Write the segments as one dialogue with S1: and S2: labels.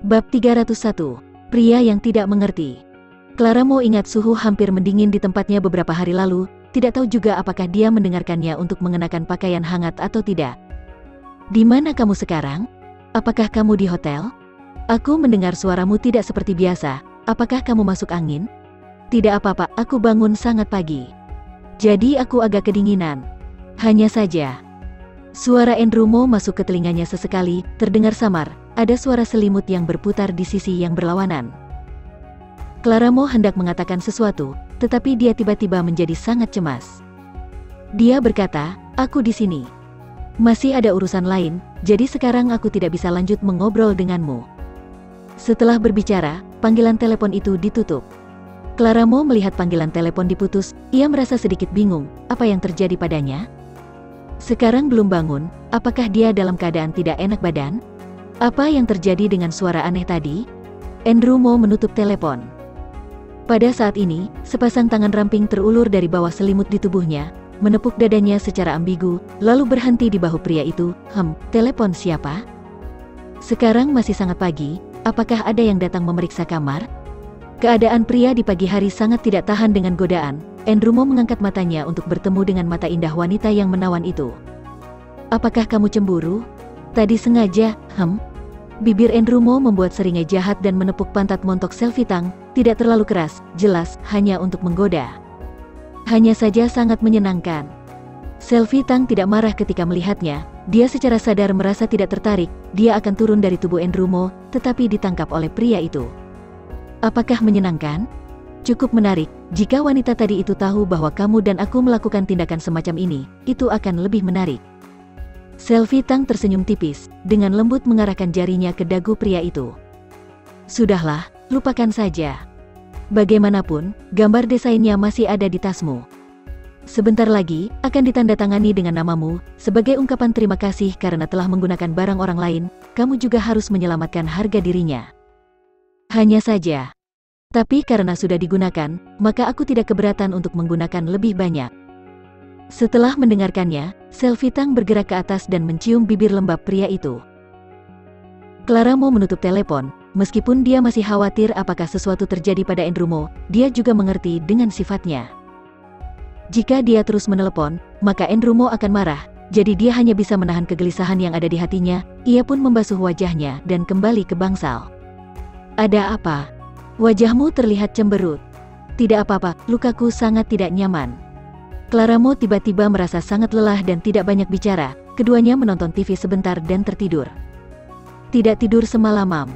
S1: Bab 301. Pria yang tidak mengerti. Clara Mo ingat suhu hampir mendingin di tempatnya beberapa hari lalu, tidak tahu juga apakah dia mendengarkannya untuk mengenakan pakaian hangat atau tidak. Di mana kamu sekarang? Apakah kamu di hotel? Aku mendengar suaramu tidak seperti biasa, apakah kamu masuk angin? Tidak apa-apa, aku bangun sangat pagi. Jadi aku agak kedinginan. Hanya saja. Suara Andrew Mo masuk ke telinganya sesekali, terdengar samar, ada suara selimut yang berputar di sisi yang berlawanan. Clara Mo hendak mengatakan sesuatu, tetapi dia tiba-tiba menjadi sangat cemas. Dia berkata, aku di sini. Masih ada urusan lain, jadi sekarang aku tidak bisa lanjut mengobrol denganmu. Setelah berbicara, panggilan telepon itu ditutup. Clara Mo melihat panggilan telepon diputus, ia merasa sedikit bingung, apa yang terjadi padanya? Sekarang belum bangun, apakah dia dalam keadaan tidak enak badan? Apa yang terjadi dengan suara aneh tadi? Andrew Mo menutup telepon. Pada saat ini, sepasang tangan ramping terulur dari bawah selimut di tubuhnya, menepuk dadanya secara ambigu, lalu berhenti di bahu pria itu. Telepon siapa? Sekarang masih sangat pagi, apakah ada yang datang memeriksa kamar? Keadaan pria di pagi hari sangat tidak tahan dengan godaan. Andrew Mo mengangkat matanya untuk bertemu dengan mata indah wanita yang menawan itu. Apakah kamu cemburu? Tadi sengaja, Bibir Andrew Mo membuat seringai jahat dan menepuk pantat montok Selvi Tang, tidak terlalu keras, jelas, hanya untuk menggoda. Hanya saja sangat menyenangkan. Selvi Tang tidak marah ketika melihatnya, dia secara sadar merasa tidak tertarik, dia akan turun dari tubuh Andrew Mo, tetapi ditangkap oleh pria itu. Apakah menyenangkan? Cukup menarik, jika wanita tadi itu tahu bahwa kamu dan aku melakukan tindakan semacam ini, itu akan lebih menarik. Selvi Tang tersenyum tipis, dengan lembut mengarahkan jarinya ke dagu pria itu. Sudahlah, lupakan saja. Bagaimanapun, gambar desainnya masih ada di tasmu. Sebentar lagi, akan ditandatangani dengan namamu, sebagai ungkapan terima kasih karena telah menggunakan barang orang lain, kamu juga harus menyelamatkan harga dirinya. Hanya saja. Tapi karena sudah digunakan, maka aku tidak keberatan untuk menggunakan lebih banyak. Setelah mendengarkannya, Selvi Tang bergerak ke atas dan mencium bibir lembab pria itu. Clara Mo menutup telepon, meskipun dia masih khawatir apakah sesuatu terjadi pada Andrew Mo, dia juga mengerti dengan sifatnya. Jika dia terus menelepon, maka Andrew Mo akan marah, jadi dia hanya bisa menahan kegelisahan yang ada di hatinya, ia pun membasuh wajahnya dan kembali ke bangsal. Ada apa? Wajahmu terlihat cemberut. Tidak apa-apa, lukaku sangat tidak nyaman. Clara Mo tiba-tiba merasa sangat lelah dan tidak banyak bicara, keduanya menonton TV sebentar dan tertidur. Tidak tidur semalaman.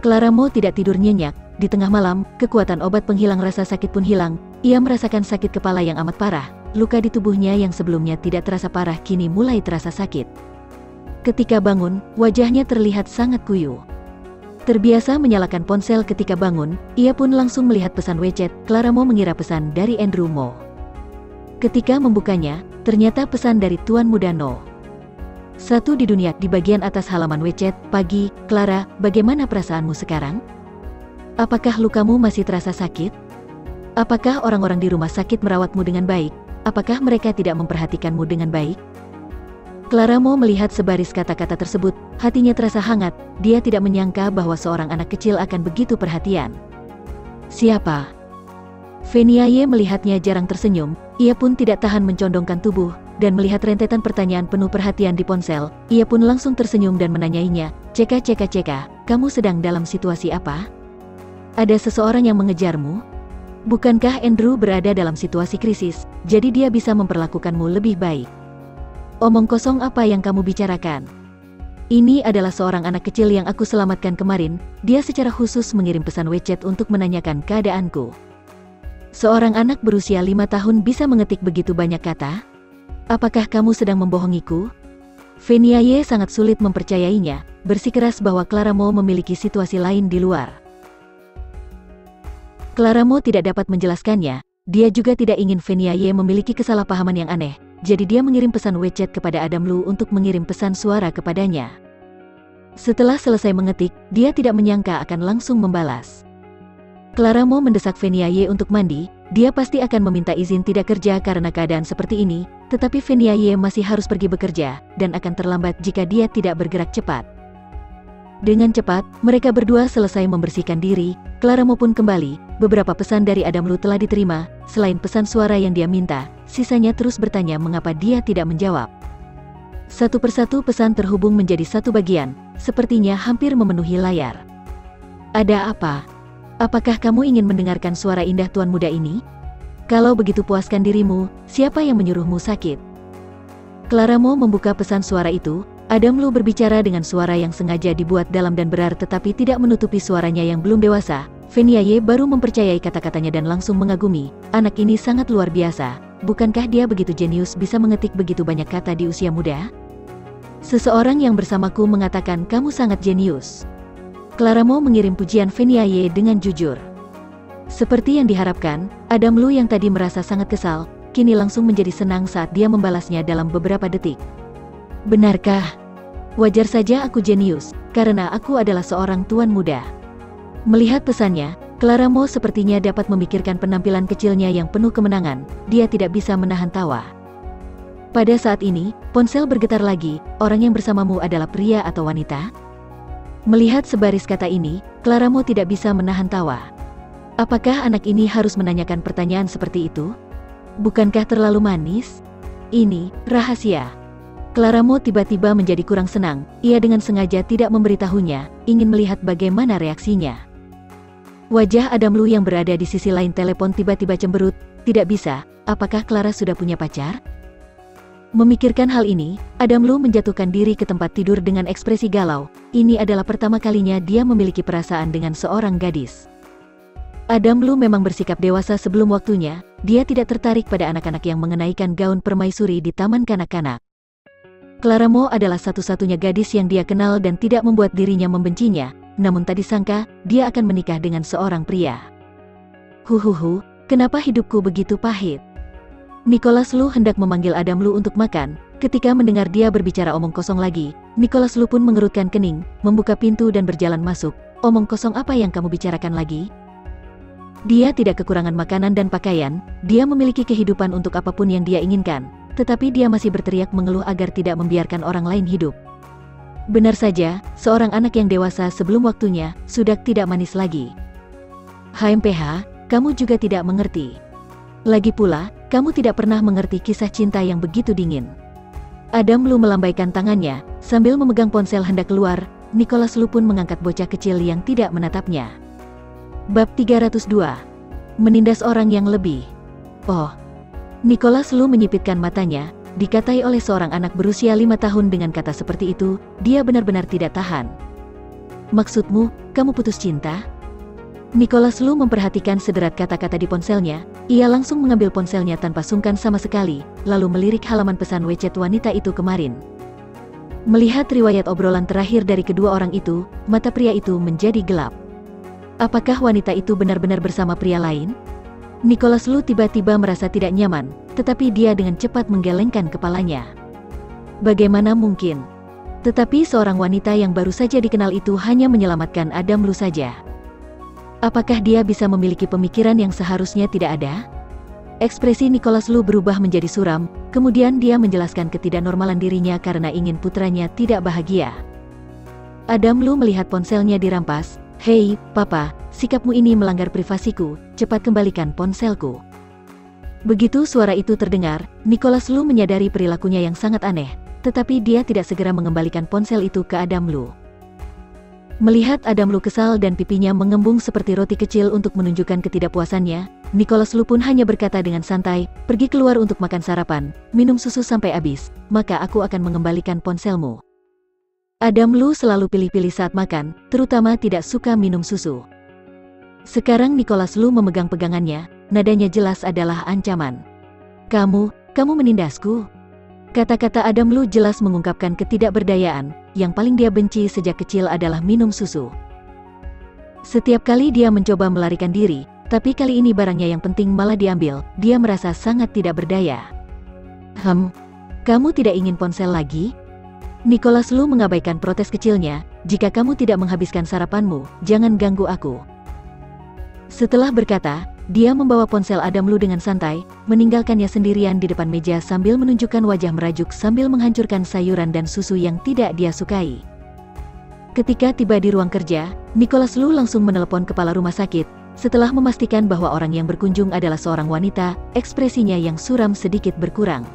S1: Clara Mo tidak tidur nyenyak, di tengah malam, kekuatan obat penghilang rasa sakit pun hilang, ia merasakan sakit kepala yang amat parah, luka di tubuhnya yang sebelumnya tidak terasa parah kini mulai terasa sakit. Ketika bangun, wajahnya terlihat sangat kuyu. Terbiasa menyalakan ponsel ketika bangun, ia pun langsung melihat pesan WeChat. Clara Mo mengira pesan dari Andrew Mo. Ketika membukanya, ternyata pesan dari Tuan Muda No. Satu di dunia, di bagian atas halaman WeChat. Pagi, Clara, bagaimana perasaanmu sekarang? Apakah lukamu masih terasa sakit? Apakah orang-orang di rumah sakit merawatmu dengan baik? Apakah mereka tidak memperhatikanmu dengan baik? Clara Mo melihat sebaris kata-kata tersebut, hatinya terasa hangat, dia tidak menyangka bahwa seorang anak kecil akan begitu perhatian. Siapa? Fenia Ye melihatnya jarang tersenyum, ia pun tidak tahan mencondongkan tubuh, dan melihat rentetan pertanyaan penuh perhatian di ponsel, ia pun langsung tersenyum dan menanyainya, Ceka, kamu sedang dalam situasi apa? Ada seseorang yang mengejarmu? Bukankah Andrew berada dalam situasi krisis, jadi dia bisa memperlakukanmu lebih baik? Omong kosong apa yang kamu bicarakan? Ini adalah seorang anak kecil yang aku selamatkan kemarin, dia secara khusus mengirim pesan WeChat untuk menanyakan keadaanku. Seorang anak berusia 5 tahun bisa mengetik begitu banyak kata? Apakah kamu sedang membohongiku? Fenia Ye sangat sulit mempercayainya, bersikeras bahwa Clara Mo memiliki situasi lain di luar. Clara Mo tidak dapat menjelaskannya, dia juga tidak ingin Fenia Ye memiliki kesalahpahaman yang aneh. Jadi dia mengirim pesan WeChat kepada Adam Lu untuk mengirim pesan suara kepadanya. Setelah selesai mengetik, dia tidak menyangka akan langsung membalas. Clara Mo mendesak Fenia Ye untuk mandi, dia pasti akan meminta izin tidak kerja karena keadaan seperti ini, tetapi Fenia Ye masih harus pergi bekerja, dan akan terlambat jika dia tidak bergerak cepat. Dengan cepat, mereka berdua selesai membersihkan diri. Claramo pun kembali. Beberapa pesan dari Adam Lu telah diterima. Selain pesan suara yang dia minta, sisanya terus bertanya mengapa dia tidak menjawab. Satu persatu pesan terhubung menjadi satu bagian, sepertinya hampir memenuhi layar. Ada apa? Apakah kamu ingin mendengarkan suara indah tuan muda ini? Kalau begitu puaskan dirimu, siapa yang menyuruhmu sakit? Claramo membuka pesan suara itu. Adam Lu berbicara dengan suara yang sengaja dibuat dalam dan berar tetapi tidak menutupi suaranya yang belum dewasa. Feniaye baru mempercayai kata-katanya dan langsung mengagumi. Anak ini sangat luar biasa. Bukankah dia begitu jenius bisa mengetik begitu banyak kata di usia muda? Seseorang yang bersamaku mengatakan kamu sangat jenius. Claramo mengirim pujian Feniaye dengan jujur. Seperti yang diharapkan, Adam Lu yang tadi merasa sangat kesal, kini langsung menjadi senang saat dia membalasnya dalam beberapa detik. Benarkah? Wajar saja aku jenius, karena aku adalah seorang tuan muda. Melihat pesannya, Claramo sepertinya dapat memikirkan penampilan kecilnya yang penuh kemenangan. Dia tidak bisa menahan tawa. Pada saat ini, ponsel bergetar lagi. Orang yang bersamamu adalah pria atau wanita? Melihat sebaris kata ini, Claramo tidak bisa menahan tawa. Apakah anak ini harus menanyakan pertanyaan seperti itu? Bukankah terlalu manis? Ini rahasia. Claramo tiba-tiba menjadi kurang senang. Ia dengan sengaja tidak memberitahunya, ingin melihat bagaimana reaksinya. Wajah Adam Lu yang berada di sisi lain telepon tiba-tiba cemberut. Tidak bisa, apakah Clara sudah punya pacar? Memikirkan hal ini, Adam Lu menjatuhkan diri ke tempat tidur dengan ekspresi galau. Ini adalah pertama kalinya dia memiliki perasaan dengan seorang gadis. Adam Lu memang bersikap dewasa sebelum waktunya. Dia tidak tertarik pada anak-anak yang mengenaikan gaun permaisuri di taman kanak-kanak. Claramo adalah satu-satunya gadis yang dia kenal dan tidak membuat dirinya membencinya, namun tak disangka, dia akan menikah dengan seorang pria. Huhuhu, kenapa hidupku begitu pahit? Nicholas Lu hendak memanggil Adam Lu untuk makan. Ketika mendengar dia berbicara omong kosong lagi, Nicholas Lu pun mengerutkan kening, membuka pintu dan berjalan masuk. Omong kosong apa yang kamu bicarakan lagi? Dia tidak kekurangan makanan dan pakaian, dia memiliki kehidupan untuk apapun yang dia inginkan. Tetapi dia masih berteriak mengeluh agar tidak membiarkan orang lain hidup. Benar saja, seorang anak yang dewasa sebelum waktunya, sudah tidak manis lagi. HMPH, kamu juga tidak mengerti. Lagi pula, kamu tidak pernah mengerti kisah cinta yang begitu dingin. Adam Lu melambaikan tangannya, sambil memegang ponsel hendak keluar. Nicholas Lu pun mengangkat bocah kecil yang tidak menatapnya. Bab 302. Menindas orang yang lebih. Oh. Nicholas Lu menyipitkan matanya. Dikatai oleh seorang anak berusia 5 tahun dengan kata seperti itu, dia benar-benar tidak tahan. Maksudmu, kamu putus cinta? Nicholas Lu memperhatikan sederat kata-kata di ponselnya. Ia langsung mengambil ponselnya tanpa sungkan sama sekali, lalu melirik halaman pesan WeChat wanita itu kemarin. Melihat riwayat obrolan terakhir dari kedua orang itu, mata pria itu menjadi gelap. Apakah wanita itu benar-benar bersama pria lain? Nicholas Lu tiba-tiba merasa tidak nyaman, tetapi dia dengan cepat menggelengkan kepalanya. Bagaimana mungkin? Tetapi seorang wanita yang baru saja dikenal itu hanya menyelamatkan Adam Lu saja. Apakah dia bisa memiliki pemikiran yang seharusnya tidak ada? Ekspresi Nicholas Lu berubah menjadi suram, kemudian dia menjelaskan ketidaknormalan dirinya karena ingin putranya tidak bahagia. Adam Lu melihat ponselnya dirampas. Hei, Papa, sikapmu ini melanggar privasiku, cepat kembalikan ponselku. Begitu suara itu terdengar, Nicholas Lu menyadari perilakunya yang sangat aneh, tetapi dia tidak segera mengembalikan ponsel itu ke Adam Lu. Melihat Adam Lu kesal dan pipinya mengembung seperti roti kecil untuk menunjukkan ketidakpuasannya, Nicholas Lu pun hanya berkata dengan santai, pergi keluar untuk makan sarapan, minum susu sampai habis, maka aku akan mengembalikan ponselmu. Adam Lu selalu pilih-pilih saat makan, terutama tidak suka minum susu. Sekarang Nicholas Lu memegang pegangannya, nadanya jelas adalah ancaman. Kamu menindasku? Kata-kata Adam Lu jelas mengungkapkan ketidakberdayaan, yang paling dia benci sejak kecil adalah minum susu. Setiap kali dia mencoba melarikan diri, tapi kali ini barangnya yang penting malah diambil, dia merasa sangat tidak berdaya. Kamu tidak ingin ponsel lagi? Nicholas Lu mengabaikan protes kecilnya, jika kamu tidak menghabiskan sarapanmu, jangan ganggu aku. Setelah berkata, dia membawa ponsel Adam Lu dengan santai, meninggalkannya sendirian di depan meja sambil menunjukkan wajah merajuk sambil menghancurkan sayuran dan susu yang tidak dia sukai. Ketika tiba di ruang kerja, Nicholas Lu langsung menelepon kepala rumah sakit. Setelah memastikan bahwa orang yang berkunjung adalah seorang wanita, ekspresinya yang suram sedikit berkurang.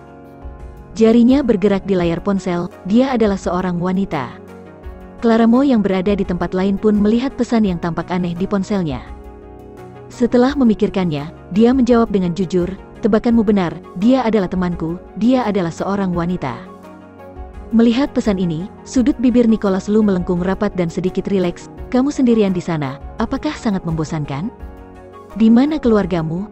S1: Jarinya bergerak di layar ponsel, dia adalah seorang wanita. Clara Mo yang berada di tempat lain pun melihat pesan yang tampak aneh di ponselnya. Setelah memikirkannya, dia menjawab dengan jujur, "Tebakanmu benar, dia adalah temanku, dia adalah seorang wanita." Melihat pesan ini, sudut bibir Nicholas Lu melengkung rapat dan sedikit rileks. "Kamu sendirian di sana, apakah sangat membosankan? Di mana keluargamu?"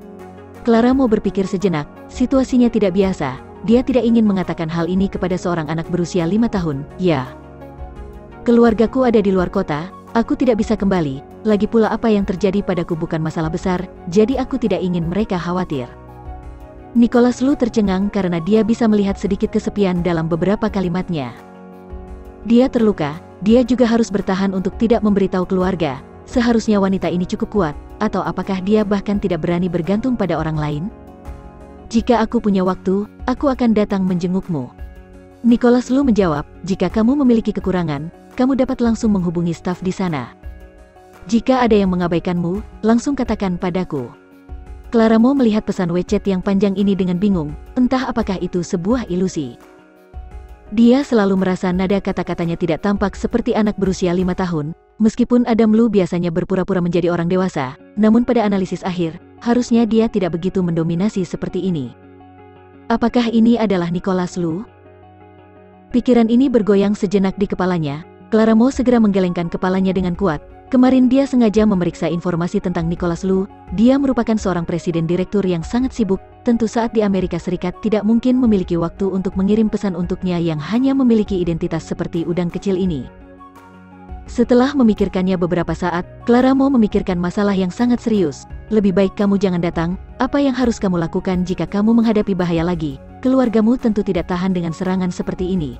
S1: Clara Mo berpikir sejenak, situasinya tidak biasa. Dia tidak ingin mengatakan hal ini kepada seorang anak berusia 5 tahun. "Ya, keluargaku ada di luar kota, aku tidak bisa kembali. Lagi pula apa yang terjadi padaku bukan masalah besar, jadi aku tidak ingin mereka khawatir." Nicholas Lu tercengang karena dia bisa melihat sedikit kesepian dalam beberapa kalimatnya. Dia terluka, dia juga harus bertahan untuk tidak memberitahu keluarga. Seharusnya wanita ini cukup kuat, atau apakah dia bahkan tidak berani bergantung pada orang lain? "Jika aku punya waktu, aku akan datang menjengukmu." Nicholas Lu menjawab, "Jika kamu memiliki kekurangan, kamu dapat langsung menghubungi staf di sana. Jika ada yang mengabaikanmu, langsung katakan padaku." Clara Mo melihat pesan WeChat yang panjang ini dengan bingung, entah apakah itu sebuah ilusi. Dia selalu merasa nada kata-katanya tidak tampak seperti anak berusia 5 tahun, meskipun Adam Lu biasanya berpura-pura menjadi orang dewasa, namun pada analisis akhir, harusnya dia tidak begitu mendominasi seperti ini. Apakah ini adalah Nicholas Lu? Pikiran ini bergoyang sejenak di kepalanya. Clara Mo segera menggelengkan kepalanya dengan kuat. Kemarin dia sengaja memeriksa informasi tentang Nicholas Lu. Dia merupakan seorang presiden direktur yang sangat sibuk. Tentu saat di Amerika Serikat tidak mungkin memiliki waktu untuk mengirim pesan untuknya yang hanya memiliki identitas seperti udang kecil ini. Setelah memikirkannya beberapa saat, Clara Mo memikirkan masalah yang sangat serius. "Lebih baik kamu jangan datang. Apa yang harus kamu lakukan jika kamu menghadapi bahaya lagi? Keluargamu tentu tidak tahan dengan serangan seperti ini."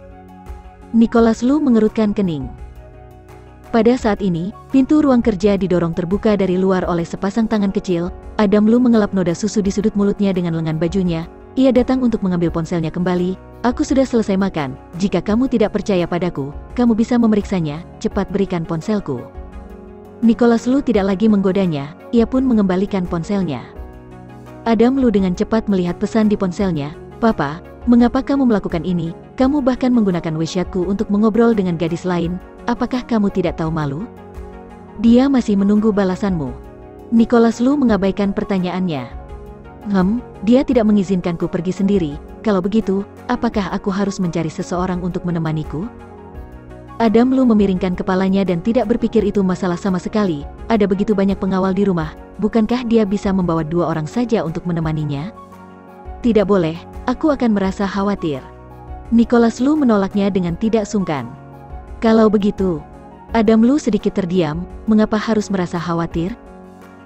S1: Nicholas Lu mengerutkan kening. Pada saat ini, pintu ruang kerja didorong terbuka dari luar oleh sepasang tangan kecil. Adam Lu mengelap noda susu di sudut mulutnya dengan lengan bajunya. Ia datang untuk mengambil ponselnya kembali. "Aku sudah selesai makan. Jika kamu tidak percaya padaku, kamu bisa memeriksanya. Cepat berikan ponselku." Nicholas Lu tidak lagi menggodanya, ia pun mengembalikan ponselnya. Adam Lu dengan cepat melihat pesan di ponselnya. "Papa, mengapa kamu melakukan ini? Kamu bahkan menggunakan WeChatku untuk mengobrol dengan gadis lain. Apakah kamu tidak tahu malu?" Dia masih menunggu balasanmu. Nicholas Lu mengabaikan pertanyaannya. Dia tidak mengizinkanku pergi sendiri. Kalau begitu, apakah aku harus mencari seseorang untuk menemaniku?" Adam Lu memiringkan kepalanya dan tidak berpikir itu masalah sama sekali. Ada begitu banyak pengawal di rumah, bukankah dia bisa membawa 2 orang saja untuk menemaninya? "Tidak boleh, aku akan merasa khawatir." Nicholas Lu menolaknya dengan tidak sungkan. "Kalau begitu," Adam Lu sedikit terdiam, "mengapa harus merasa khawatir?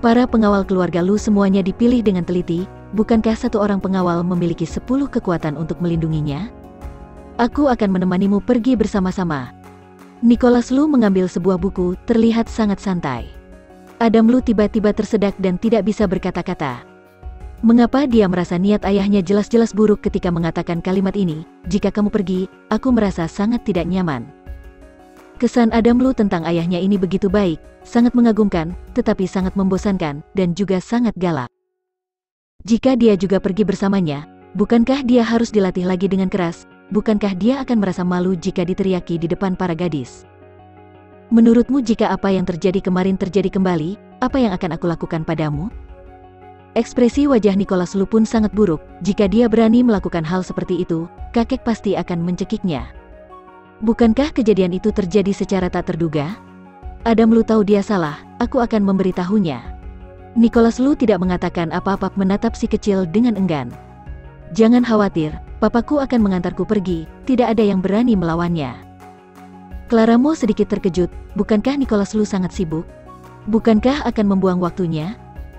S1: Para pengawal keluarga Lu semuanya dipilih dengan teliti, bukankah satu orang pengawal memiliki 10 kekuatan untuk melindunginya? Aku akan menemanimu pergi bersama-sama." Nicholas Lu mengambil sebuah buku, terlihat sangat santai. Adam Lu tiba-tiba tersedak dan tidak bisa berkata-kata. Mengapa dia merasa niat ayahnya jelas-jelas buruk ketika mengatakan kalimat ini, "Jika kamu pergi, aku merasa sangat tidak nyaman." Kesan Adam Lu tentang ayahnya ini begitu baik, sangat mengagumkan, tetapi sangat membosankan, dan juga sangat galak. Jika dia juga pergi bersamanya, bukankah dia harus dilatih lagi dengan keras? Bukankah dia akan merasa malu jika diteriaki di depan para gadis? "Menurutmu jika apa yang terjadi kemarin terjadi kembali, apa yang akan aku lakukan padamu?" Ekspresi wajah Nicholas Lu pun sangat buruk. Jika dia berani melakukan hal seperti itu, kakek pasti akan mencekiknya. Bukankah kejadian itu terjadi secara tak terduga? Adam Lu tahu dia salah, aku akan memberitahunya. Nicholas Lu tidak mengatakan apa-apa, menatap si kecil dengan enggan. "Jangan khawatir, papaku akan mengantarku pergi, tidak ada yang berani melawannya." Clara Mo sedikit terkejut, bukankah Nicholas Lu sangat sibuk? Bukankah akan membuang waktunya?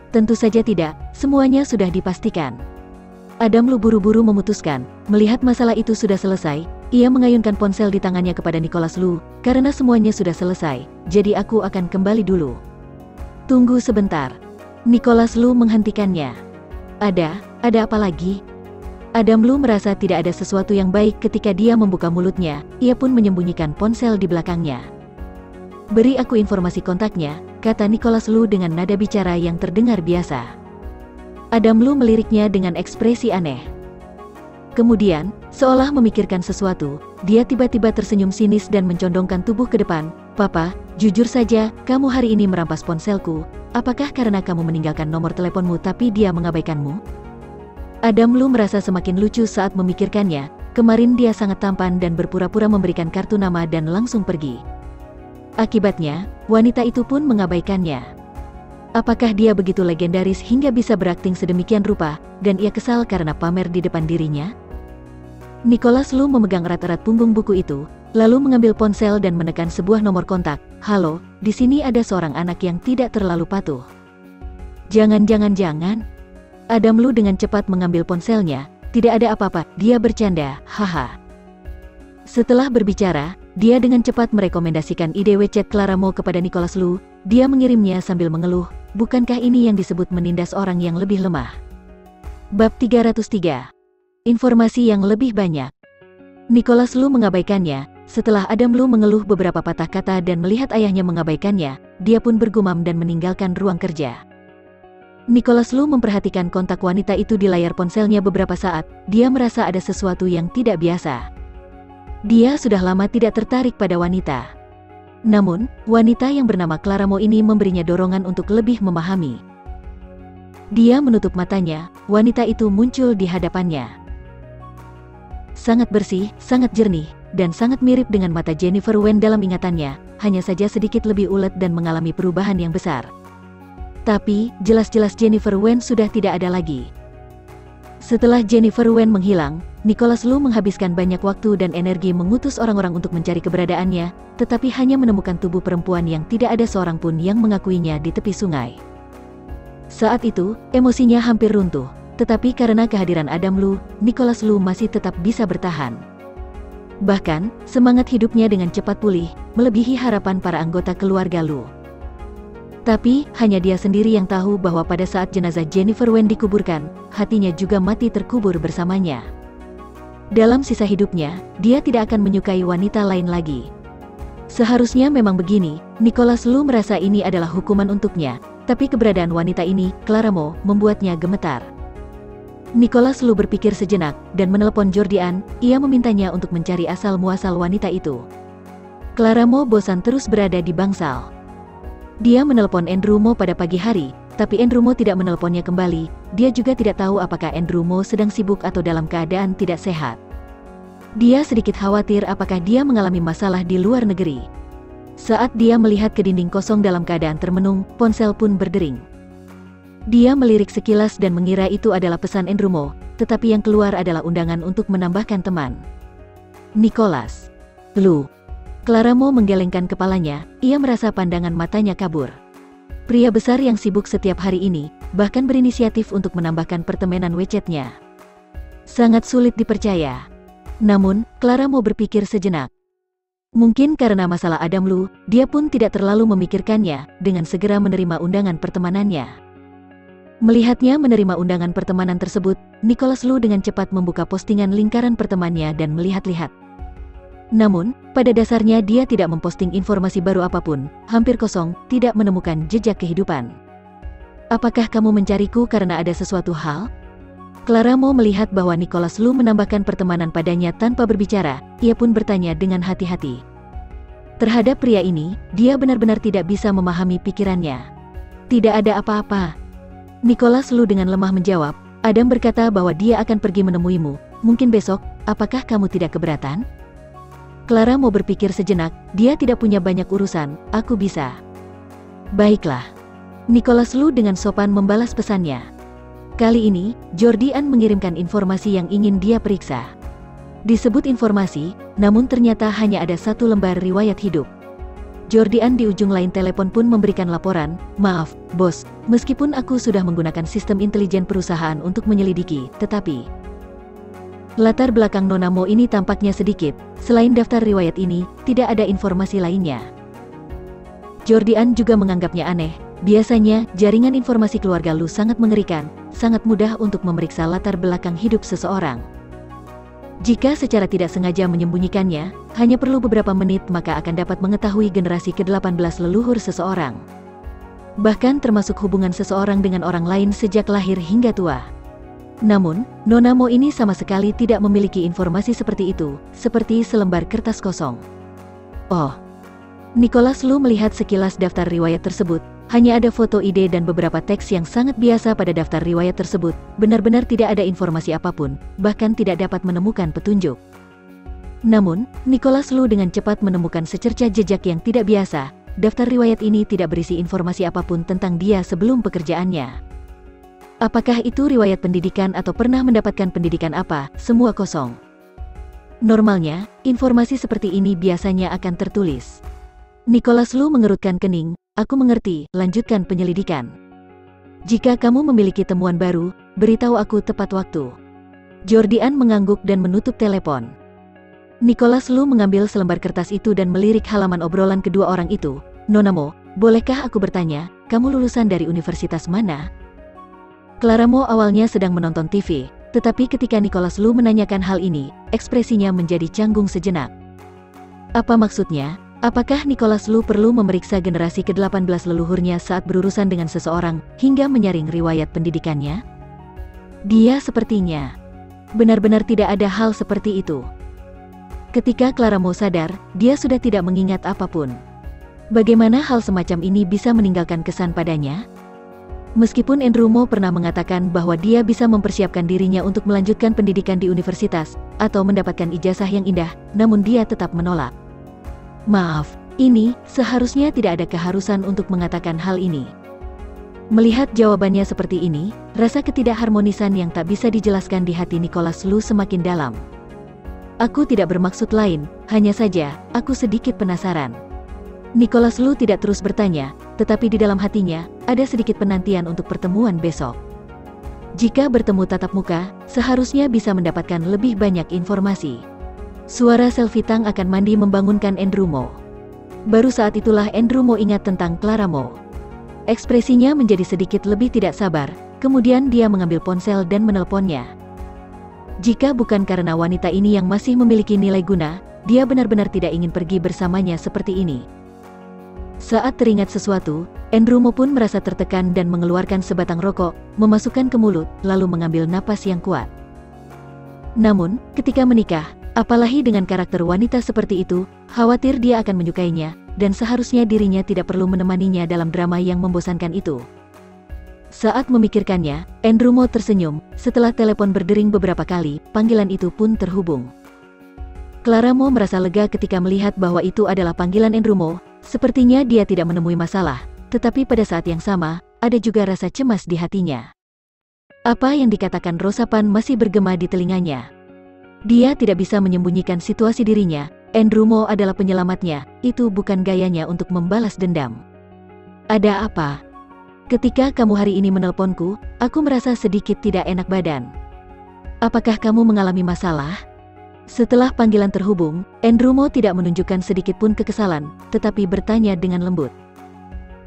S1: Tentu saja tidak, semuanya sudah dipastikan. Adam Lu buru-buru memutuskan, melihat masalah itu sudah selesai, ia mengayunkan ponsel di tangannya kepada Nicholas Lu, "Karena semuanya sudah selesai, jadi aku akan kembali dulu." "Tunggu sebentar." Nicholas Lu menghentikannya. Ada apa lagi?" Adam Lu merasa tidak ada sesuatu yang baik ketika dia membuka mulutnya, ia pun menyembunyikan ponsel di belakangnya. Beri aku informasi kontaknya, kata Nicholas Lu dengan nada bicara yang terdengar biasa. Adam Lu meliriknya dengan ekspresi aneh. Kemudian, seolah memikirkan sesuatu, dia tiba-tiba tersenyum sinis dan mencondongkan tubuh ke depan. Papa, jujur saja, kamu hari ini merampas ponselku. Apakah karena kamu meninggalkan nomor teleponmu tapi dia mengabaikanmu? Adam Lu merasa semakin lucu saat memikirkannya. Kemarin dia sangat tampan dan berpura-pura memberikan kartu nama dan langsung pergi. Akibatnya, wanita itu pun mengabaikannya. Apakah dia begitu legendaris hingga bisa berakting sedemikian rupa, dan ia kesal karena pamer di depan dirinya? Nicholas Lu memegang erat-erat punggung buku itu, lalu mengambil ponsel dan menekan sebuah nomor kontak. Halo, di sini ada seorang anak yang tidak terlalu patuh. Jangan. Adam Lu dengan cepat mengambil ponselnya. Tidak ada apa-apa, dia bercanda, haha. Setelah berbicara, dia dengan cepat merekomendasikan ide WeChat Claramo kepada Nicholas Lu. Dia mengirimnya sambil mengeluh, bukankah ini yang disebut menindas orang yang lebih lemah? Bab 303. Informasi yang lebih banyak. Nicholas Lu mengabaikannya. Setelah Adam Lu mengeluh beberapa patah kata dan melihat ayahnya mengabaikannya, dia pun bergumam dan meninggalkan ruang kerja. Nicholas Lu memperhatikan kontak wanita itu di layar ponselnya beberapa saat. Dia merasa ada sesuatu yang tidak biasa. Dia sudah lama tidak tertarik pada wanita. Namun, wanita yang bernama Claramo ini memberinya dorongan untuk lebih memahami. Dia menutup matanya, wanita itu muncul di hadapannya. Sangat bersih, sangat jernih, dan sangat mirip dengan mata Jennifer Wen dalam ingatannya, hanya saja sedikit lebih ulet dan mengalami perubahan yang besar. Tapi, jelas-jelas Jennifer Wen sudah tidak ada lagi. Setelah Jennifer Wen menghilang, Nicholas Lu menghabiskan banyak waktu dan energi mengutus orang-orang untuk mencari keberadaannya, tetapi hanya menemukan tubuh perempuan yang tidak ada seorang pun yang mengakuinya di tepi sungai. Saat itu, emosinya hampir runtuh, tetapi karena kehadiran Adam Lu, Nicholas Lu masih tetap bisa bertahan. Bahkan, semangat hidupnya dengan cepat pulih, melebihi harapan para anggota keluarga Lu. Tapi, hanya dia sendiri yang tahu bahwa pada saat jenazah Jennifer Wen dikuburkan, hatinya juga mati terkubur bersamanya. Dalam sisa hidupnya, dia tidak akan menyukai wanita lain lagi. Seharusnya memang begini, Nicholas Lu merasa ini adalah hukuman untuknya, tapi keberadaan wanita ini, Claramo, membuatnya gemetar. Nicholas Lu berpikir sejenak, dan menelepon Jordian. Ia memintanya untuk mencari asal-muasal wanita itu. Claramo bosan terus berada di bangsal. Dia menelepon Andrew Mo pada pagi hari, tapi Andrew Mo tidak menelponnya kembali. Dia juga tidak tahu apakah Andrew Mo sedang sibuk atau dalam keadaan tidak sehat. Dia sedikit khawatir apakah dia mengalami masalah di luar negeri. Saat dia melihat ke dinding kosong dalam keadaan termenung, ponsel pun berdering. Dia melirik sekilas dan mengira itu adalah pesan Andrew Mo, tetapi yang keluar adalah undangan untuk menambahkan teman. Nicholas Lu. Claramo menggelengkan kepalanya, ia merasa pandangan matanya kabur. Pria besar yang sibuk setiap hari ini, bahkan berinisiatif untuk menambahkan pertemanan WeChat-nya. Sangat sulit dipercaya. Namun, Claramo berpikir sejenak. Mungkin karena masalah Adam Lu, dia pun tidak terlalu memikirkannya, dengan segera menerima undangan pertemanannya. Melihatnya menerima undangan pertemanan tersebut, Nicholas Lu dengan cepat membuka postingan lingkaran pertemanannya dan melihat-lihat. Namun, pada dasarnya dia tidak memposting informasi baru apapun, hampir kosong, tidak menemukan jejak kehidupan. Apakah kamu mencariku karena ada sesuatu hal? Claramo melihat bahwa Nicholas Lu menambahkan pertemanan padanya tanpa berbicara, ia pun bertanya dengan hati-hati. Terhadap pria ini, dia benar-benar tidak bisa memahami pikirannya. Tidak ada apa-apa. Nicholas Lu dengan lemah menjawab. Adam berkata bahwa dia akan pergi menemuimu, mungkin besok, apakah kamu tidak keberatan? Claramo berpikir sejenak, dia tidak punya banyak urusan, aku bisa. Baiklah. Nicholas Lu dengan sopan membalas pesannya. Kali ini, Jordian mengirimkan informasi yang ingin dia periksa. Disebut informasi, namun ternyata hanya ada satu lembar riwayat hidup. Jordian di ujung lain telepon pun memberikan laporan, maaf, bos, meskipun aku sudah menggunakan sistem intelijen perusahaan untuk menyelidiki, tetapi latar belakang Nona Mo ini tampaknya sedikit, selain daftar riwayat ini, tidak ada informasi lainnya. Jordian juga menganggapnya aneh, biasanya, jaringan informasi keluarga Lu sangat mengerikan, sangat mudah untuk memeriksa latar belakang hidup seseorang. Jika secara tidak sengaja menyembunyikannya, hanya perlu beberapa menit maka akan dapat mengetahui generasi ke-18 leluhur seseorang. Bahkan termasuk hubungan seseorang dengan orang lain sejak lahir hingga tua. Namun, Nona Mo ini sama sekali tidak memiliki informasi seperti itu, seperti selembar kertas kosong. Oh. Nicholas Lu melihat sekilas daftar riwayat tersebut, hanya ada foto ide dan beberapa teks yang sangat biasa pada daftar riwayat tersebut, benar-benar tidak ada informasi apapun, bahkan tidak dapat menemukan petunjuk. Namun, Nicholas Lu dengan cepat menemukan secerca jejak yang tidak biasa, daftar riwayat ini tidak berisi informasi apapun tentang dia sebelum pekerjaannya. Apakah itu riwayat pendidikan atau pernah mendapatkan pendidikan apa, semua kosong. Normalnya, informasi seperti ini biasanya akan tertulis. Nicholas Lu mengerutkan kening, aku mengerti, lanjutkan penyelidikan. Jika kamu memiliki temuan baru, beritahu aku tepat waktu. Jordian mengangguk dan menutup telepon. Nicholas Lu mengambil selembar kertas itu dan melirik halaman obrolan kedua orang itu. Nona Mo, bolehkah aku bertanya, kamu lulusan dari universitas mana? Clara Mo awalnya sedang menonton TV, tetapi ketika Nicholas Lu menanyakan hal ini, ekspresinya menjadi canggung sejenak. Apa maksudnya? Apakah Nicholas Lu perlu memeriksa generasi ke-18 leluhurnya saat berurusan dengan seseorang, hingga menyaring riwayat pendidikannya? Dia sepertinya benar-benar tidak ada hal seperti itu. Ketika Clara Mo sadar, dia sudah tidak mengingat apapun. Bagaimana hal semacam ini bisa meninggalkan kesan padanya? Meskipun Andrew Mo pernah mengatakan bahwa dia bisa mempersiapkan dirinya untuk melanjutkan pendidikan di universitas, atau mendapatkan ijazah yang indah, namun dia tetap menolak. Maaf, ini seharusnya tidak ada keharusan untuk mengatakan hal ini. Melihat jawabannya seperti ini, rasa ketidakharmonisan yang tak bisa dijelaskan di hati Nicholas Lu semakin dalam. Aku tidak bermaksud lain, hanya saja, aku sedikit penasaran. Nicholas Lu tidak terus bertanya, tetapi di dalam hatinya, ada sedikit penantian untuk pertemuan besok. Jika bertemu tatap muka, seharusnya bisa mendapatkan lebih banyak informasi. Suara selfie Tang akan mandi membangunkan Andrew Mo. Baru saat itulah Andrew Mo ingat tentang Clara Mo. Ekspresinya menjadi sedikit lebih tidak sabar, kemudian dia mengambil ponsel dan menelponnya. Jika bukan karena wanita ini yang masih memiliki nilai guna, dia benar-benar tidak ingin pergi bersamanya seperti ini. Saat teringat sesuatu, Andrew Mo pun merasa tertekan dan mengeluarkan sebatang rokok, memasukkan ke mulut, lalu mengambil napas yang kuat. Namun, ketika menikah, apalagi dengan karakter wanita seperti itu, khawatir dia akan menyukainya, dan seharusnya dirinya tidak perlu menemaninya dalam drama yang membosankan itu. Saat memikirkannya, Andrew Mo tersenyum, setelah telepon berdering beberapa kali, panggilan itu pun terhubung. Clara Mo merasa lega ketika melihat bahwa itu adalah panggilan Andrew Mo, sepertinya dia tidak menemui masalah, tetapi pada saat yang sama, ada juga rasa cemas di hatinya. Apa yang dikatakan Rosapan masih bergema di telinganya. Dia tidak bisa menyembunyikan situasi dirinya, Andrew Mo adalah penyelamatnya, itu bukan gayanya untuk membalas dendam. Ada apa? Ketika kamu hari ini menelponku, aku merasa sedikit tidak enak badan. Apakah kamu mengalami masalah? Setelah panggilan terhubung, Andrew Mo tidak menunjukkan sedikit pun kekesalan, tetapi bertanya dengan lembut.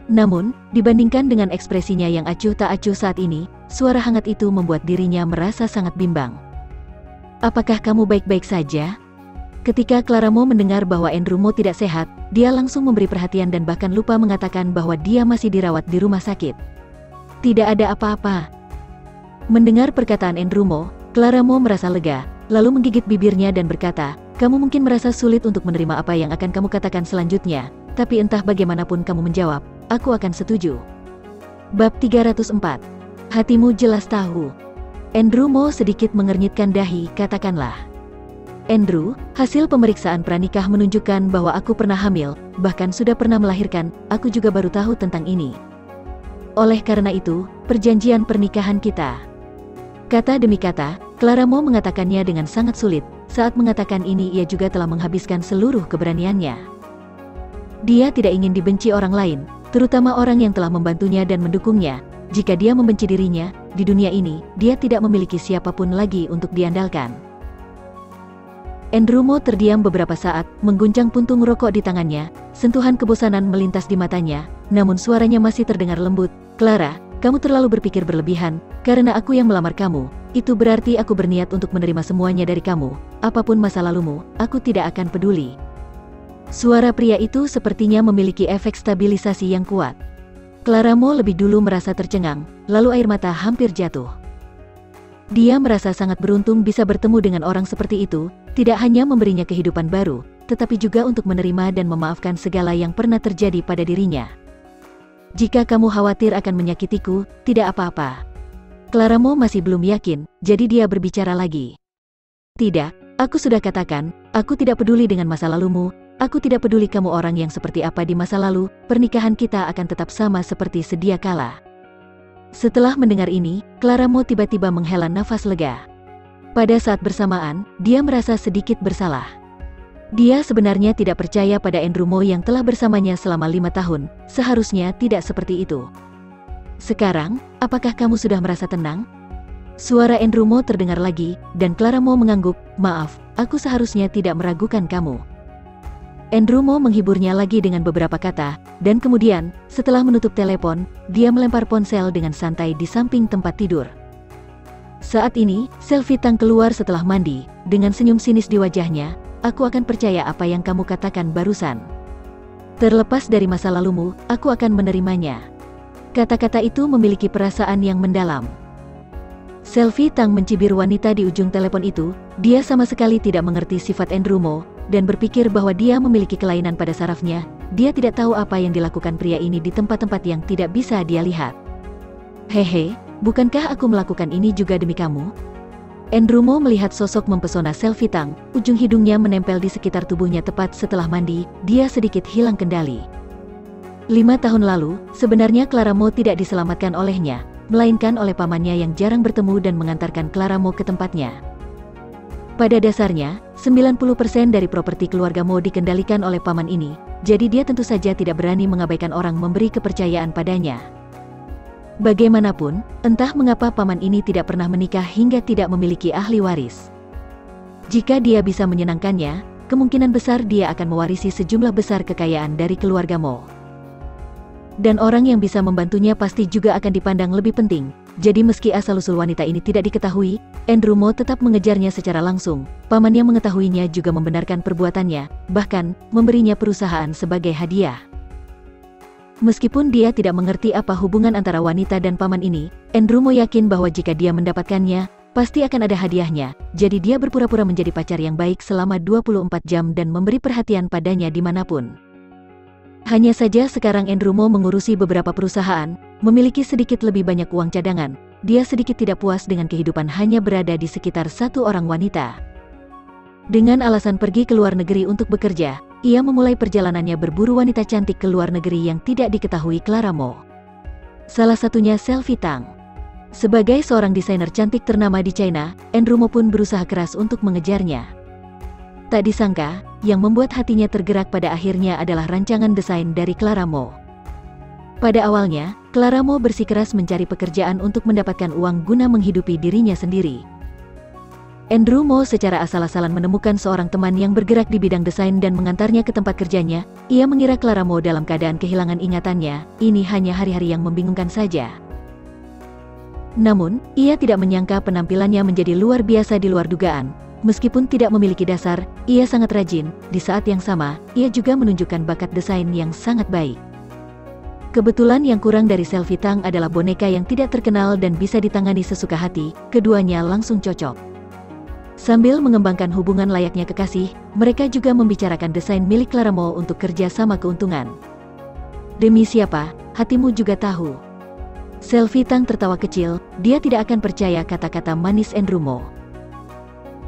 S1: Namun, dibandingkan dengan ekspresinya yang acuh tak acuh saat ini, suara hangat itu membuat dirinya merasa sangat bimbang. Apakah kamu baik-baik saja? Ketika Clara Mo mendengar bahwa Andrew Mo tidak sehat, dia langsung memberi perhatian dan bahkan lupa mengatakan bahwa dia masih dirawat di rumah sakit. Tidak ada apa-apa. Mendengar perkataan Andrew Mo, Clara Mo merasa lega, lalu menggigit bibirnya dan berkata, kamu mungkin merasa sulit untuk menerima apa yang akan kamu katakan selanjutnya, tapi entah bagaimanapun kamu menjawab, aku akan setuju. Bab 304. Hatimu jelas tahu. Andrew Mo sedikit mengernyitkan dahi, katakanlah. Andrew, hasil pemeriksaan pranikah menunjukkan bahwa aku pernah hamil, bahkan sudah pernah melahirkan, aku juga baru tahu tentang ini. Oleh karena itu, perjanjian pernikahan kita. Kata demi kata, Clara Mo mengatakannya dengan sangat sulit, saat mengatakan ini ia juga telah menghabiskan seluruh keberaniannya. Dia tidak ingin dibenci orang lain, terutama orang yang telah membantunya dan mendukungnya. Jika dia membenci dirinya, di dunia ini, dia tidak memiliki siapapun lagi untuk diandalkan. Andrew Mo terdiam beberapa saat, mengguncang puntung rokok di tangannya, sentuhan kebosanan melintas di matanya, namun suaranya masih terdengar lembut. Clara, kamu terlalu berpikir berlebihan, karena aku yang melamar kamu, itu berarti aku berniat untuk menerima semuanya dari kamu, apapun masa lalumu, aku tidak akan peduli. Suara pria itu sepertinya memiliki efek stabilisasi yang kuat. Clara Mo lebih dulu merasa tercengang, lalu air mata hampir jatuh. Dia merasa sangat beruntung bisa bertemu dengan orang seperti itu, tidak hanya memberinya kehidupan baru, tetapi juga untuk menerima dan memaafkan segala yang pernah terjadi pada dirinya. Jika kamu khawatir akan menyakitiku, tidak apa-apa. Clara Mo masih belum yakin, jadi dia berbicara lagi. Tidak, aku sudah katakan, aku tidak peduli dengan masa lalumu, aku tidak peduli kamu orang yang seperti apa di masa lalu, pernikahan kita akan tetap sama seperti sedia kala. Setelah mendengar ini, Clara Mo tiba-tiba menghela nafas lega. Pada saat bersamaan, dia merasa sedikit bersalah. Dia sebenarnya tidak percaya pada Andrew Mo yang telah bersamanya selama 5 tahun, seharusnya tidak seperti itu. Sekarang, apakah kamu sudah merasa tenang? Suara Andrew Mo terdengar lagi, dan Clara Mo mengangguk, maaf, aku seharusnya tidak meragukan kamu. Andrew Mo menghiburnya lagi dengan beberapa kata, dan kemudian, setelah menutup telepon, dia melempar ponsel dengan santai di samping tempat tidur. Saat ini, Selvi Tang keluar setelah mandi, dengan senyum sinis di wajahnya, aku akan percaya apa yang kamu katakan barusan. Terlepas dari masa lalumu, aku akan menerimanya. Kata-kata itu memiliki perasaan yang mendalam. Selvi Tang mencibir wanita di ujung telepon itu, dia sama sekali tidak mengerti sifat Andrew Mo, dan berpikir bahwa dia memiliki kelainan pada sarafnya, dia tidak tahu apa yang dilakukan pria ini di tempat-tempat yang tidak bisa dia lihat. Hehe, bukankah aku melakukan ini juga demi kamu? Andrew Mo melihat sosok mempesona Selvi Tang, ujung hidungnya menempel di sekitar tubuhnya tepat setelah mandi, dia sedikit hilang kendali. 5 tahun lalu, sebenarnya Clara Mo tidak diselamatkan olehnya, melainkan oleh pamannya yang jarang bertemu dan mengantarkan Clara Mo ke tempatnya. Pada dasarnya, 90% dari properti keluarga Mo dikendalikan oleh paman ini, jadi dia tentu saja tidak berani mengabaikan orang memberi kepercayaan padanya. Bagaimanapun, entah mengapa paman ini tidak pernah menikah hingga tidak memiliki ahli waris. Jika dia bisa menyenangkannya, kemungkinan besar dia akan mewarisi sejumlah besar kekayaan dari keluarga Mo. Dan orang yang bisa membantunya pasti juga akan dipandang lebih penting, jadi meski asal-usul wanita ini tidak diketahui, Andrew Mo tetap mengejarnya secara langsung. Paman yang mengetahuinya juga membenarkan perbuatannya, bahkan memberinya perusahaan sebagai hadiah. Meskipun dia tidak mengerti apa hubungan antara wanita dan paman ini, Andrew Mo yakin bahwa jika dia mendapatkannya, pasti akan ada hadiahnya, jadi dia berpura-pura menjadi pacar yang baik selama 24 jam dan memberi perhatian padanya dimanapun. Hanya saja sekarang Andrew Mo mengurusi beberapa perusahaan, memiliki sedikit lebih banyak uang cadangan, dia sedikit tidak puas dengan kehidupan hanya berada di sekitar satu orang wanita. Dengan alasan pergi ke luar negeri untuk bekerja, ia memulai perjalanannya berburu wanita cantik ke luar negeri yang tidak diketahui Clara Mo. Salah satunya Selvi Tang. Sebagai seorang desainer cantik ternama di China, Andrew Mo pun berusaha keras untuk mengejarnya. Tak disangka, yang membuat hatinya tergerak pada akhirnya adalah rancangan desain dari Clara Mo. Pada awalnya, Clara Mo bersikeras mencari pekerjaan untuk mendapatkan uang guna menghidupi dirinya sendiri. Andrew Mo secara asal-asalan menemukan seorang teman yang bergerak di bidang desain dan mengantarnya ke tempat kerjanya. Ia mengira Clara Mo dalam keadaan kehilangan ingatannya, ini hanya hari-hari yang membingungkan saja. Namun, ia tidak menyangka penampilannya menjadi luar biasa di luar dugaan. Meskipun tidak memiliki dasar, ia sangat rajin. Di saat yang sama, ia juga menunjukkan bakat desain yang sangat baik. Kebetulan yang kurang dari Selvi Tang adalah boneka yang tidak terkenal dan bisa ditangani sesuka hati, keduanya langsung cocok. Sambil mengembangkan hubungan layaknya kekasih, mereka juga membicarakan desain milik Clara Mo untuk kerja sama keuntungan. Demi siapa, hatimu juga tahu. Selvi Tang tertawa kecil, dia tidak akan percaya kata-kata manis Andrew Mo.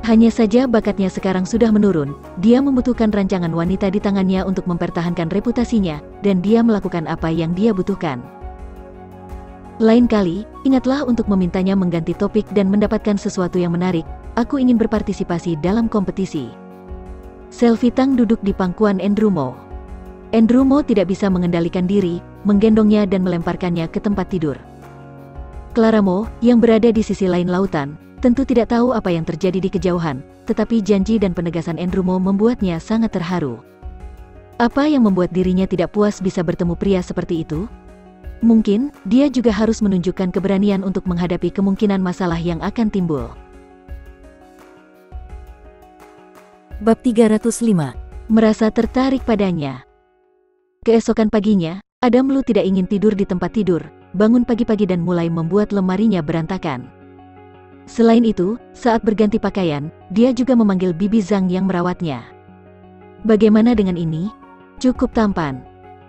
S1: Hanya saja bakatnya sekarang sudah menurun, dia membutuhkan rancangan wanita di tangannya untuk mempertahankan reputasinya, dan dia melakukan apa yang dia butuhkan. Lain kali, ingatlah untuk memintanya mengganti topik dan mendapatkan sesuatu yang menarik, aku ingin berpartisipasi dalam kompetisi. Selvi Tang duduk di pangkuan Andrew Mo. Andrew Mo tidak bisa mengendalikan diri, menggendongnya dan melemparkannya ke tempat tidur. Clara Mo, yang berada di sisi lain lautan, tentu tidak tahu apa yang terjadi di kejauhan, tetapi janji dan penegasan Andrew Mo membuatnya sangat terharu. Apa yang membuat dirinya tidak puas bisa bertemu pria seperti itu? Mungkin, dia juga harus menunjukkan keberanian untuk menghadapi kemungkinan masalah yang akan timbul. Bab 305. Merasa tertarik padanya. Keesokan paginya, Adam Lu tidak ingin tidur di tempat tidur, bangun pagi-pagi dan mulai membuat lemarinya berantakan. Selain itu, saat berganti pakaian, dia juga memanggil Bibi Zhang yang merawatnya. Bagaimana dengan ini? Cukup tampan.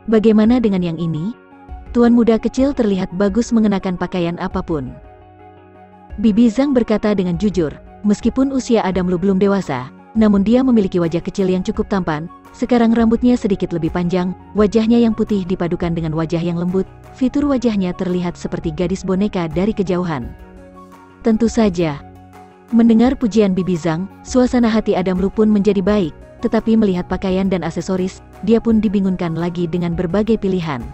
S1: Bagaimana dengan yang ini? Tuan muda kecil terlihat bagus mengenakan pakaian apapun. Bibi Zhang berkata dengan jujur, meskipun usia Adam Lu belum dewasa, namun dia memiliki wajah kecil yang cukup tampan. Sekarang rambutnya sedikit lebih panjang, wajahnya yang putih dipadukan dengan wajah yang lembut, fitur wajahnya terlihat seperti gadis boneka dari kejauhan. Tentu saja. Mendengar pujian Bibi Zhang, suasana hati Adam Lu pun menjadi baik, tetapi melihat pakaian dan aksesoris, dia pun dibingungkan lagi dengan berbagai pilihan.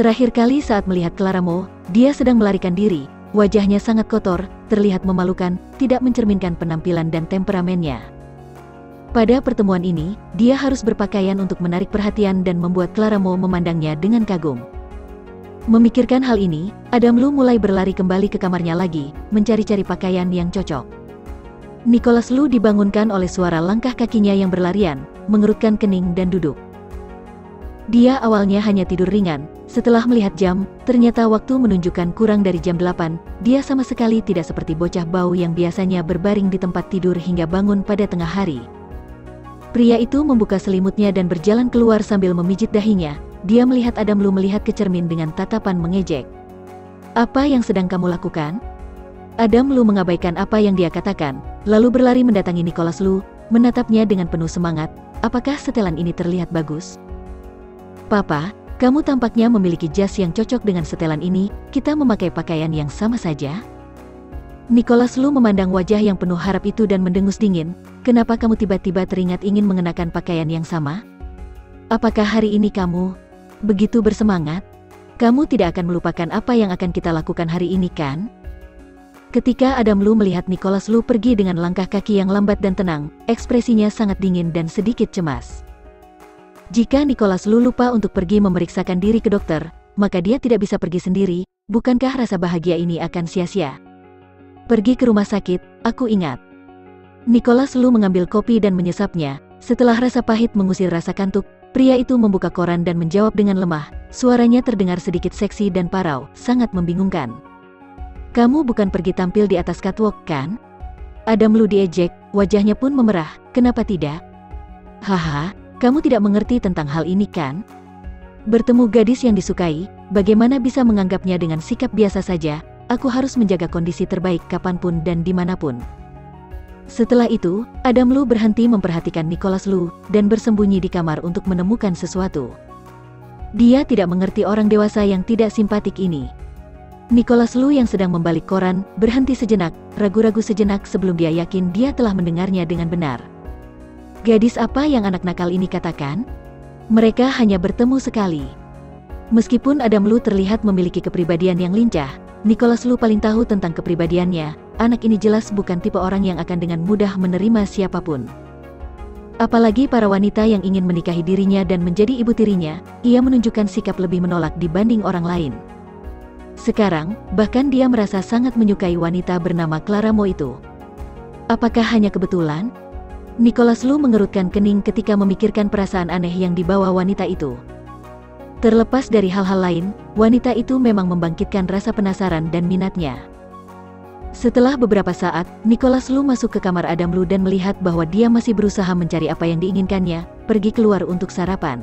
S1: Terakhir kali saat melihat Clara Mo, dia sedang melarikan diri, wajahnya sangat kotor, terlihat memalukan, tidak mencerminkan penampilan dan temperamennya. Pada pertemuan ini, dia harus berpakaian untuk menarik perhatian dan membuat Clara Mo memandangnya dengan kagum. Memikirkan hal ini, Adam Lu mulai berlari kembali ke kamarnya lagi, mencari-cari pakaian yang cocok. Nicholas Lu dibangunkan oleh suara langkah kakinya yang berlarian, mengerutkan kening dan duduk. Dia awalnya hanya tidur ringan, setelah melihat jam, ternyata waktu menunjukkan kurang dari jam 8, dia sama sekali tidak seperti bocah bau yang biasanya berbaring di tempat tidur hingga bangun pada tengah hari. Pria itu membuka selimutnya dan berjalan keluar sambil memijit dahinya. Dia melihat Adam Lu melihat ke cermin dengan tatapan mengejek. "Apa yang sedang kamu lakukan?" Adam Lu mengabaikan apa yang dia katakan, lalu berlari mendatangi Nicholas Lu, menatapnya dengan penuh semangat. "Apakah setelan ini terlihat bagus?" "Papa, kamu tampaknya memiliki jas yang cocok dengan setelan ini, kita memakai pakaian yang sama saja." Nicholas Lu memandang wajah yang penuh harap itu dan mendengus dingin. "Kenapa kamu tiba-tiba teringat ingin mengenakan pakaian yang sama? Apakah hari ini kamu begitu bersemangat? Kamu tidak akan melupakan apa yang akan kita lakukan hari ini, kan?" Ketika Adam Lu melihat Nicholas Lu pergi dengan langkah kaki yang lambat dan tenang, ekspresinya sangat dingin dan sedikit cemas. Jika Nicholas Lu lupa untuk pergi memeriksakan diri ke dokter, maka dia tidak bisa pergi sendiri. Bukankah rasa bahagia ini akan sia-sia? "Pergi ke rumah sakit, aku ingat." Nicholas Lu mengambil kopi dan menyesapnya. Setelah rasa pahit mengusir rasa kantuk, pria itu membuka koran dan menjawab dengan lemah. Suaranya terdengar sedikit seksi dan parau, sangat membingungkan. "Kamu bukan pergi tampil di atas catwalk, kan?" Adam Lu diejek, wajahnya pun memerah. "Kenapa tidak?" "Haha, kamu tidak mengerti tentang hal ini, kan? Bertemu gadis yang disukai, bagaimana bisa menganggapnya dengan sikap biasa saja? Aku harus menjaga kondisi terbaik kapanpun dan dimanapun." Setelah itu, Adam Lu berhenti memperhatikan Nicholas Lu, dan bersembunyi di kamar untuk menemukan sesuatu. Dia tidak mengerti orang dewasa yang tidak simpatik ini. Nicholas Lu yang sedang membalik koran, berhenti sejenak, ragu-ragu sejenak sebelum dia yakin dia telah mendengarnya dengan benar. Gadis apa yang anak nakal ini katakan? Mereka hanya bertemu sekali. Meskipun Adam Lu terlihat memiliki kepribadian yang lincah, Nicholas Lu paling tahu tentang kepribadiannya. Anak ini jelas bukan tipe orang yang akan dengan mudah menerima siapapun. Apalagi para wanita yang ingin menikahi dirinya dan menjadi ibu tirinya, ia menunjukkan sikap lebih menolak dibanding orang lain. Sekarang, bahkan dia merasa sangat menyukai wanita bernama Clara Mo itu. Apakah hanya kebetulan? Nicholas Lu mengerutkan kening ketika memikirkan perasaan aneh yang dibawa wanita itu. Terlepas dari hal-hal lain, wanita itu memang membangkitkan rasa penasaran dan minatnya. Setelah beberapa saat, Nicholas Lu masuk ke kamar Adam Lu dan melihat bahwa dia masih berusaha mencari apa yang diinginkannya, pergi keluar untuk sarapan.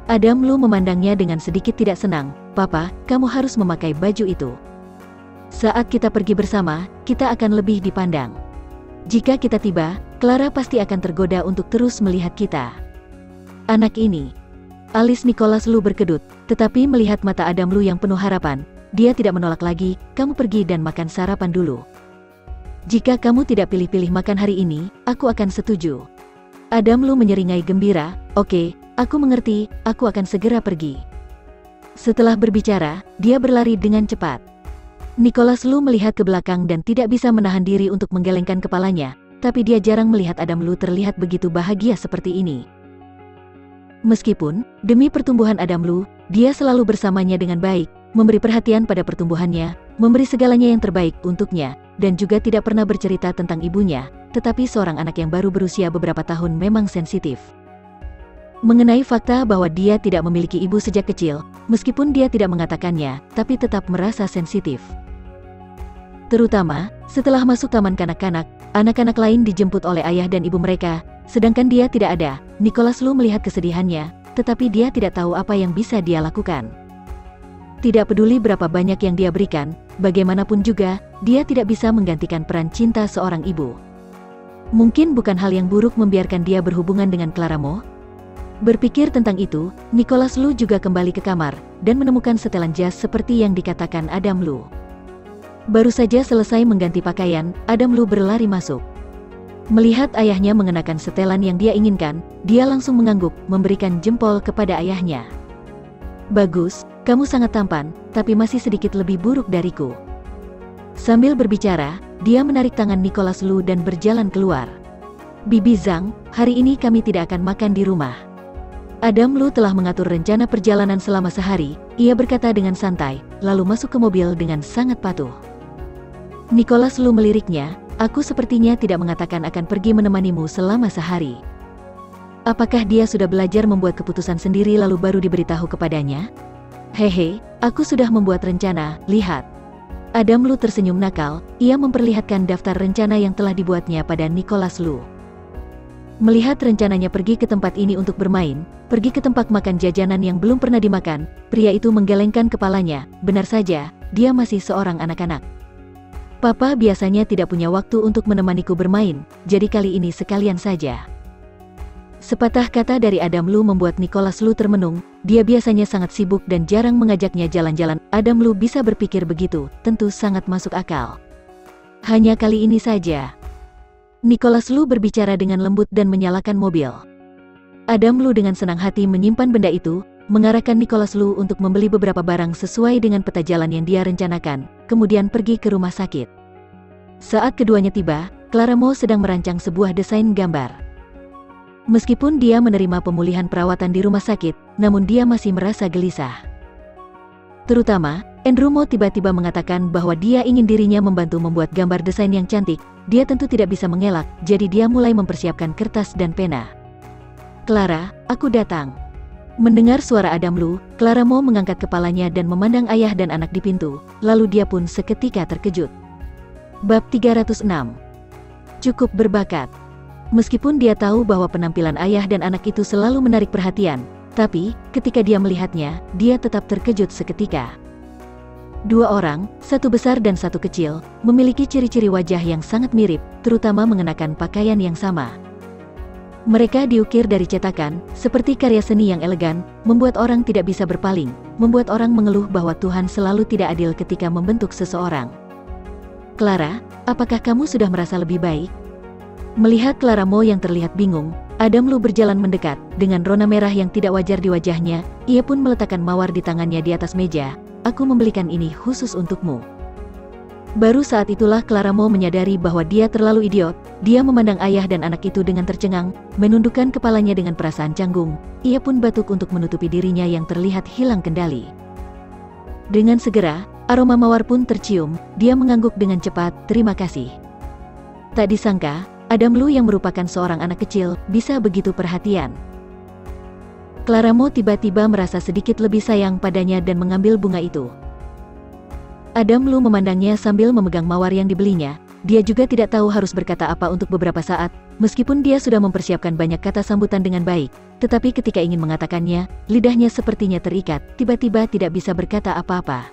S1: Adam Lu memandangnya dengan sedikit tidak senang. "Papa, kamu harus memakai baju itu. Saat kita pergi bersama, kita akan lebih dipandang. Jika kita tiba, Clara pasti akan tergoda untuk terus melihat kita." Anak ini. Alis Nicholas Lu berkedut, tetapi melihat mata Adam Lu yang penuh harapan, dia tidak menolak lagi. "Kamu pergi dan makan sarapan dulu. Jika kamu tidak pilih-pilih makan hari ini, aku akan setuju." Adam Lu menyeringai gembira. "Oke, aku mengerti, aku akan segera pergi." Setelah berbicara, dia berlari dengan cepat. Nicholas Lu melihat ke belakang dan tidak bisa menahan diri untuk menggelengkan kepalanya, tapi dia jarang melihat Adam Lu terlihat begitu bahagia seperti ini. Meskipun, demi pertumbuhan Adam Lu, dia selalu bersamanya dengan baik, memberi perhatian pada pertumbuhannya, memberi segalanya yang terbaik untuknya, dan juga tidak pernah bercerita tentang ibunya, tetapi seorang anak yang baru berusia beberapa tahun memang sensitif mengenai fakta bahwa dia tidak memiliki ibu sejak kecil, meskipun dia tidak mengatakannya, tapi tetap merasa sensitif. Terutama, setelah masuk taman kanak-kanak, anak-anak lain dijemput oleh ayah dan ibu mereka, sedangkan dia tidak ada. Nicholas Lu melihat kesedihannya, tetapi dia tidak tahu apa yang bisa dia lakukan. Tidak peduli berapa banyak yang dia berikan, bagaimanapun juga, dia tidak bisa menggantikan peran cinta seorang ibu. Mungkin bukan hal yang buruk membiarkan dia berhubungan dengan Clara Mo. Berpikir tentang itu, Nicholas Lu juga kembali ke kamar, dan menemukan setelan jas seperti yang dikatakan Adam Lu. Baru saja selesai mengganti pakaian, Adam Lu berlari masuk. Melihat ayahnya mengenakan setelan yang dia inginkan, dia langsung mengangguk, memberikan jempol kepada ayahnya. "Bagus, kamu sangat tampan, tapi masih sedikit lebih buruk dariku." Sambil berbicara, dia menarik tangan Nicholas Lu dan berjalan keluar. "Bibi Zhang, hari ini kami tidak akan makan di rumah." Adam Lu telah mengatur rencana perjalanan selama sehari, ia berkata dengan santai, lalu masuk ke mobil dengan sangat patuh. Nicholas Lu meliriknya, "Aku sepertinya tidak mengatakan akan pergi menemanimu selama sehari. Apakah dia sudah belajar membuat keputusan sendiri lalu baru diberitahu kepadanya?" "Hehe, aku sudah membuat rencana, lihat." Adam Lu tersenyum nakal, ia memperlihatkan daftar rencana yang telah dibuatnya pada Nicholas Lu. Melihat rencananya pergi ke tempat ini untuk bermain, pergi ke tempat makan jajanan yang belum pernah dimakan, pria itu menggelengkan kepalanya. "Benar saja, dia masih seorang anak-anak. Papa biasanya tidak punya waktu untuk menemaniku bermain, jadi kali ini sekalian saja." Sepatah kata dari Adam Lu membuat Nicholas Lu termenung, dia biasanya sangat sibuk dan jarang mengajaknya jalan-jalan. Adam Lu bisa berpikir begitu, tentu sangat masuk akal. Hanya kali ini saja. Nicholas Lu berbicara dengan lembut dan menyalakan mobil. Adam Lu dengan senang hati menyimpan benda itu, mengarahkan Nicholas Lu untuk membeli beberapa barang sesuai dengan peta jalan yang dia rencanakan, kemudian pergi ke rumah sakit. Saat keduanya tiba, Clara Mo sedang merancang sebuah desain gambar. Meskipun dia menerima pemulihan perawatan di rumah sakit, namun dia masih merasa gelisah. Terutama, Andrew Mo tiba-tiba mengatakan bahwa dia ingin dirinya membantu membuat gambar desain yang cantik. Dia tentu tidak bisa mengelak, jadi dia mulai mempersiapkan kertas dan pena. "Clara, aku datang." Mendengar suara Adam Lu, Clara Mo mengangkat kepalanya dan memandang ayah dan anak di pintu, lalu dia pun seketika terkejut. Bab 306. Cukup berbakat. Meskipun dia tahu bahwa penampilan ayah dan anak itu selalu menarik perhatian, tapi, ketika dia melihatnya, dia tetap terkejut seketika. Dua orang, satu besar dan satu kecil, memiliki ciri-ciri wajah yang sangat mirip, terutama mengenakan pakaian yang sama. Mereka diukir dari cetakan, seperti karya seni yang elegan, membuat orang tidak bisa berpaling, membuat orang mengeluh bahwa Tuhan selalu tidak adil ketika membentuk seseorang. "Clara, apakah kamu sudah merasa lebih baik?" Melihat Clara Mo yang terlihat bingung, Adam Lu berjalan mendekat, dengan rona merah yang tidak wajar di wajahnya, ia pun meletakkan mawar di tangannya di atas meja. "Aku membelikan ini khusus untukmu." Baru saat itulah Clara Mo menyadari bahwa dia terlalu idiot. Dia memandang ayah dan anak itu dengan tercengang, menundukkan kepalanya dengan perasaan canggung. Ia pun batuk untuk menutupi dirinya yang terlihat hilang kendali. Dengan segera, aroma mawar pun tercium, dia mengangguk dengan cepat, "Terima kasih." Tak disangka, Adam Lu yang merupakan seorang anak kecil, bisa begitu perhatian. Clara Mo tiba-tiba merasa sedikit lebih sayang padanya dan mengambil bunga itu. Adam Lu memandangnya sambil memegang mawar yang dibelinya. Dia juga tidak tahu harus berkata apa untuk beberapa saat, meskipun dia sudah mempersiapkan banyak kata sambutan dengan baik, tetapi ketika ingin mengatakannya, lidahnya sepertinya terikat, tiba-tiba tidak bisa berkata apa-apa.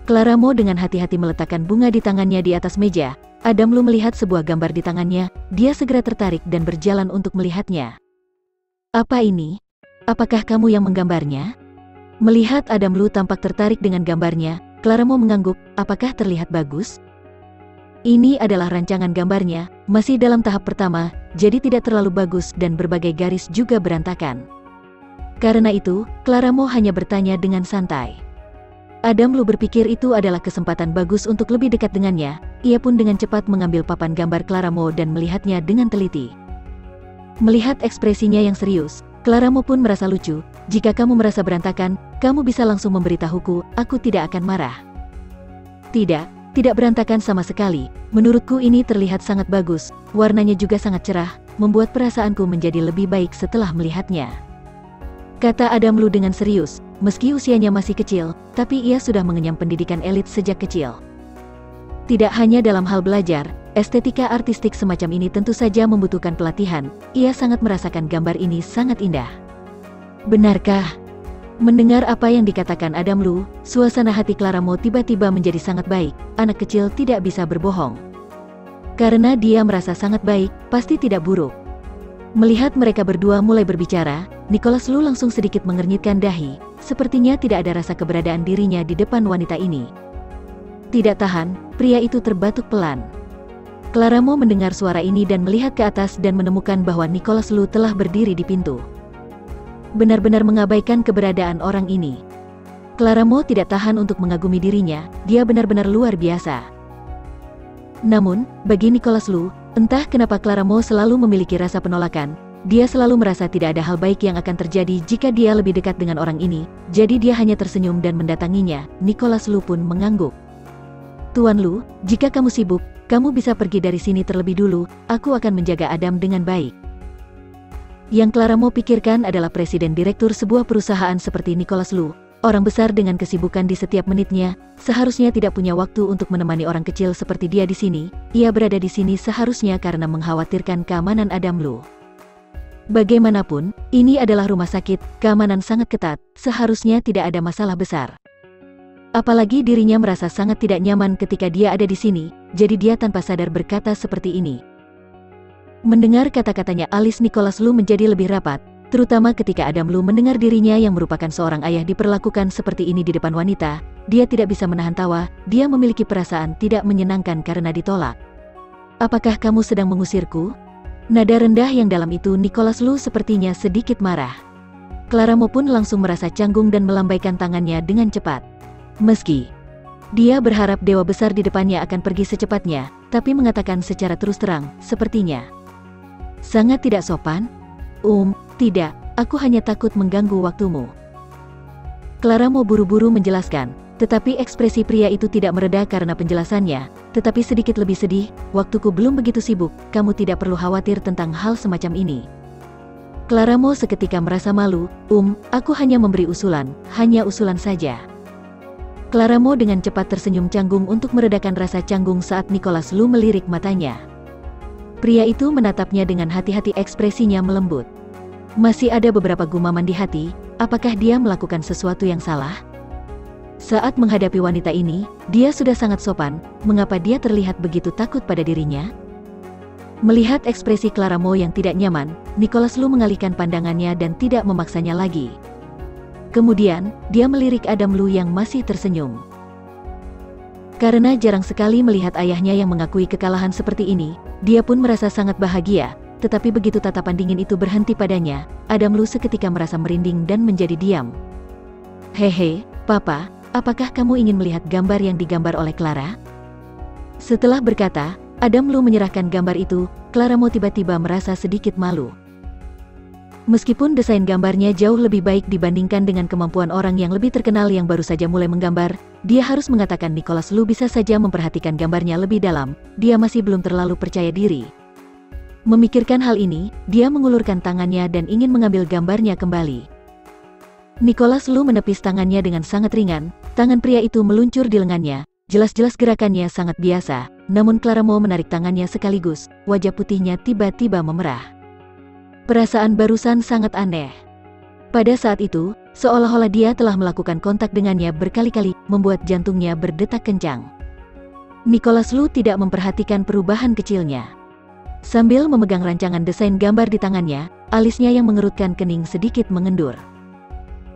S1: Clara Mo dengan hati-hati meletakkan bunga di tangannya di atas meja. Adam Lu melihat sebuah gambar di tangannya, dia segera tertarik dan berjalan untuk melihatnya. "Apa ini? Apakah kamu yang menggambarnya?" Melihat Adam Lu tampak tertarik dengan gambarnya, Clara Mo mengangguk, "Apakah terlihat bagus?" Ini adalah rancangan gambarnya, masih dalam tahap pertama, jadi tidak terlalu bagus dan berbagai garis juga berantakan. Karena itu, Clara Mo hanya bertanya dengan santai. Adam Lu berpikir itu adalah kesempatan bagus untuk lebih dekat dengannya. Ia pun dengan cepat mengambil papan gambar Clara Mo dan melihatnya dengan teliti. Melihat ekspresinya yang serius, Clara Mo pun merasa lucu. Jika kamu merasa berantakan, kamu bisa langsung memberitahuku, aku tidak akan marah. Tidak berantakan sama sekali. Menurutku ini terlihat sangat bagus, warnanya juga sangat cerah, membuat perasaanku menjadi lebih baik setelah melihatnya. Kata Adam Lu dengan serius, meski usianya masih kecil, tapi ia sudah mengenyam pendidikan elit sejak kecil. Tidak hanya dalam hal belajar, estetika artistik semacam ini tentu saja membutuhkan pelatihan. Ia sangat merasakan gambar ini sangat indah. Benarkah? Mendengar apa yang dikatakan Adam Lu, suasana hati Clara Mo tiba-tiba menjadi sangat baik. Anak kecil tidak bisa berbohong. Karena dia merasa sangat baik, pasti tidak buruk. Melihat mereka berdua mulai berbicara, Nicholas Lu langsung sedikit mengernyitkan dahi. Sepertinya tidak ada rasa keberadaan dirinya di depan wanita ini. Tidak tahan, pria itu terbatuk pelan. Clara Mo mendengar suara ini dan melihat ke atas dan menemukan bahwa Nicholas Lu telah berdiri di pintu. Benar-benar mengabaikan keberadaan orang ini. Clara Mo tidak tahan untuk mengagumi dirinya, dia benar-benar luar biasa. Namun, bagi Nicholas Lu, entah kenapa Clara Mo selalu memiliki rasa penolakan. Dia selalu merasa tidak ada hal baik yang akan terjadi jika dia lebih dekat dengan orang ini, jadi dia hanya tersenyum dan mendatanginya. Nicholas Lu pun mengangguk. Tuan Lu, jika kamu sibuk, kamu bisa pergi dari sini terlebih dulu, aku akan menjaga Adam dengan baik. Yang Clara Mo pikirkan adalah presiden direktur sebuah perusahaan seperti Nicholas Lu, orang besar dengan kesibukan di setiap menitnya, seharusnya tidak punya waktu untuk menemani orang kecil seperti dia di sini. Ia berada di sini seharusnya karena mengkhawatirkan keamanan Adam Lu. Bagaimanapun, ini adalah rumah sakit, keamanan sangat ketat, seharusnya tidak ada masalah besar. Apalagi dirinya merasa sangat tidak nyaman ketika dia ada di sini, jadi dia tanpa sadar berkata seperti ini. Mendengar kata-katanya, alis Nicholas Lu menjadi lebih rapat, terutama ketika Adam Lu mendengar dirinya yang merupakan seorang ayah diperlakukan seperti ini di depan wanita. Dia tidak bisa menahan tawa, dia memiliki perasaan tidak menyenangkan karena ditolak. Apakah kamu sedang mengusirku? Nada rendah yang dalam itu Nicholas Lu sepertinya sedikit marah. Clara Mo pun langsung merasa canggung dan melambaikan tangannya dengan cepat. Meski dia berharap dewa besar di depannya akan pergi secepatnya, tapi mengatakan secara terus terang, sepertinya sangat tidak sopan. Tidak, aku hanya takut mengganggu waktumu. Clara Mo buru-buru menjelaskan, tetapi ekspresi pria itu tidak mereda karena penjelasannya, tetapi sedikit lebih sedih. Waktuku belum begitu sibuk, kamu tidak perlu khawatir tentang hal semacam ini. Clara Mo seketika merasa malu. Aku hanya memberi usulan, hanya usulan saja. Clara Mo dengan cepat tersenyum canggung untuk meredakan rasa canggung saat Nicholas Lu melirik matanya. Pria itu menatapnya dengan hati-hati, ekspresinya melembut. Masih ada beberapa gumaman di hati, apakah dia melakukan sesuatu yang salah? Saat menghadapi wanita ini, dia sudah sangat sopan, mengapa dia terlihat begitu takut pada dirinya? Melihat ekspresi Clara Mo yang tidak nyaman, Nicholas Lu mengalihkan pandangannya dan tidak memaksanya lagi. Kemudian, dia melirik Adam Lu yang masih tersenyum. Karena jarang sekali melihat ayahnya yang mengakui kekalahan seperti ini, dia pun merasa sangat bahagia, tetapi begitu tatapan dingin itu berhenti padanya, Adam Lu seketika merasa merinding dan menjadi diam. Hehe, Papa, apakah kamu ingin melihat gambar yang digambar oleh Clara? Setelah berkata, Adam Lu menyerahkan gambar itu, Clara Mo tiba-tiba merasa sedikit malu. Meskipun desain gambarnya jauh lebih baik dibandingkan dengan kemampuan orang yang lebih terkenal yang baru saja mulai menggambar, dia harus mengatakan Nicholas Lu bisa saja memperhatikan gambarnya lebih dalam, dia masih belum terlalu percaya diri. Memikirkan hal ini, dia mengulurkan tangannya dan ingin mengambil gambarnya kembali. Nicholas Lu menepis tangannya dengan sangat ringan, tangan pria itu meluncur di lengannya, jelas-jelas gerakannya sangat biasa, namun Clara Mo menarik tangannya sekaligus, wajah putihnya tiba-tiba memerah. Perasaan barusan sangat aneh. Pada saat itu, seolah-olah dia telah melakukan kontak dengannya berkali-kali, membuat jantungnya berdetak kencang. Nicholas Lu tidak memperhatikan perubahan kecilnya. Sambil memegang rancangan desain gambar di tangannya, alisnya yang mengerutkan kening sedikit mengendur.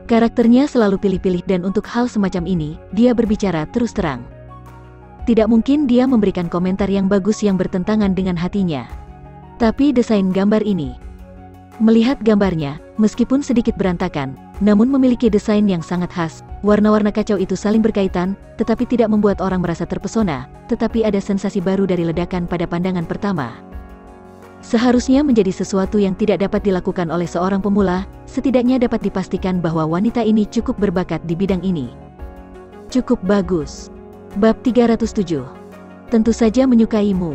S1: Karakternya selalu pilih-pilih dan untuk hal semacam ini, dia berbicara terus terang. Tidak mungkin dia memberikan komentar yang bagus yang bertentangan dengan hatinya. Tapi desain gambar ini, melihat gambarnya, meskipun sedikit berantakan, namun memiliki desain yang sangat khas. Warna-warna kacau itu saling berkaitan, tetapi tidak membuat orang merasa terpesona, tetapi ada sensasi baru dari ledakan pada pandangan pertama. Seharusnya menjadi sesuatu yang tidak dapat dilakukan oleh seorang pemula, setidaknya dapat dipastikan bahwa wanita ini cukup berbakat di bidang ini. Cukup bagus. Bab 307. Tentu saja menyukaimu.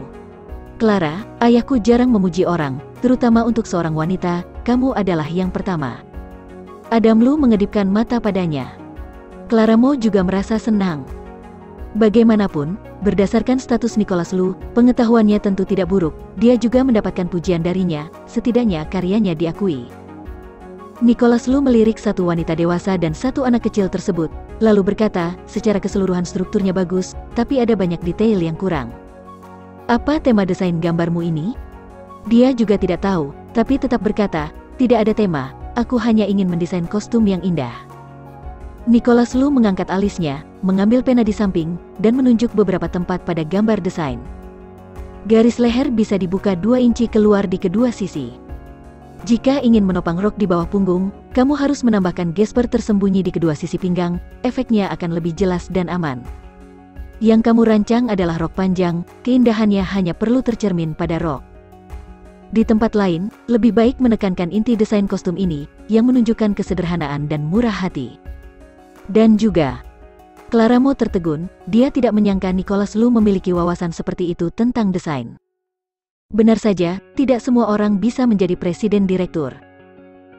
S1: Clara, ayahku jarang memuji orang, terutama untuk seorang wanita, kamu adalah yang pertama. Adam Lu mengedipkan mata padanya. Clara Mo juga merasa senang. Bagaimanapun, berdasarkan status Nicholas Lu, pengetahuannya tentu tidak buruk, dia juga mendapatkan pujian darinya, setidaknya karyanya diakui. Nicholas Lu melirik satu wanita dewasa dan satu anak kecil tersebut, lalu berkata, secara keseluruhan strukturnya bagus, tapi ada banyak detail yang kurang. Apa tema desain gambarmu ini? Dia juga tidak tahu, tapi tetap berkata, tidak ada tema, aku hanya ingin mendesain kostum yang indah. Nicholas Lu mengangkat alisnya, mengambil pena di samping, dan menunjuk beberapa tempat pada gambar desain. Garis leher bisa dibuka 2 inci keluar di kedua sisi. Jika ingin menopang rok di bawah punggung, kamu harus menambahkan gesper tersembunyi di kedua sisi pinggang, efeknya akan lebih jelas dan aman. Yang kamu rancang adalah rok panjang, keindahannya hanya perlu tercermin pada rok. Di tempat lain, lebih baik menekankan inti desain kostum ini, yang menunjukkan kesederhanaan dan murah hati. Dan juga, Clara Mo tertegun, dia tidak menyangka Nicholas Lu memiliki wawasan seperti itu tentang desain. Benar saja, tidak semua orang bisa menjadi presiden direktur.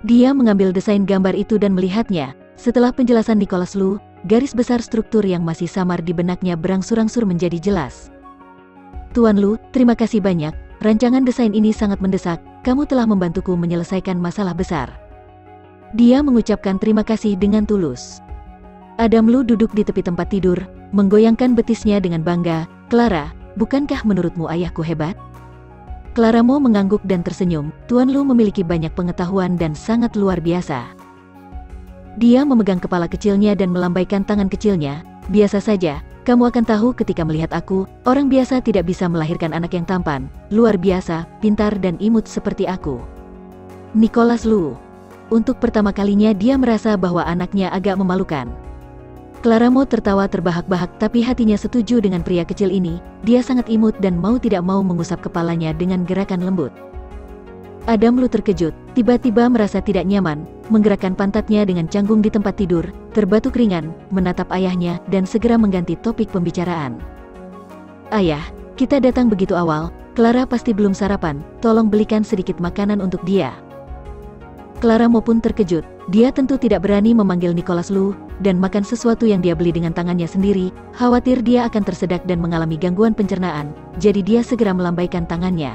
S1: Dia mengambil desain gambar itu dan melihatnya. Setelah penjelasan Nicholas Lu, garis besar struktur yang masih samar di benaknya berangsur-angsur menjadi jelas. Tuan Lu, terima kasih banyak, rancangan desain ini sangat mendesak, kamu telah membantuku menyelesaikan masalah besar. Dia mengucapkan terima kasih dengan tulus. Adam Lu duduk di tepi tempat tidur, menggoyangkan betisnya dengan bangga. Clara, bukankah menurutmu ayahku hebat? Clara Mo mengangguk dan tersenyum, Tuan Lu memiliki banyak pengetahuan dan sangat luar biasa. Dia memegang kepala kecilnya dan melambaikan tangan kecilnya, biasa saja, kamu akan tahu ketika melihat aku, orang biasa tidak bisa melahirkan anak yang tampan, luar biasa, pintar dan imut seperti aku. Nicholas Lu. Untuk pertama kalinya dia merasa bahwa anaknya agak memalukan. Clara Mo tertawa terbahak-bahak tapi hatinya setuju dengan pria kecil ini, dia sangat imut dan mau tidak mau mengusap kepalanya dengan gerakan lembut. Adam Lu terkejut, tiba-tiba merasa tidak nyaman, menggerakkan pantatnya dengan canggung di tempat tidur, terbatuk ringan, menatap ayahnya dan segera mengganti topik pembicaraan. Ayah, kita datang begitu awal, Clara pasti belum sarapan, tolong belikan sedikit makanan untuk dia. Clara Mo pun terkejut, dia tentu tidak berani memanggil Nicholas Lu, dan makan sesuatu yang dia beli dengan tangannya sendiri, khawatir dia akan tersedak dan mengalami gangguan pencernaan, jadi dia segera melambaikan tangannya.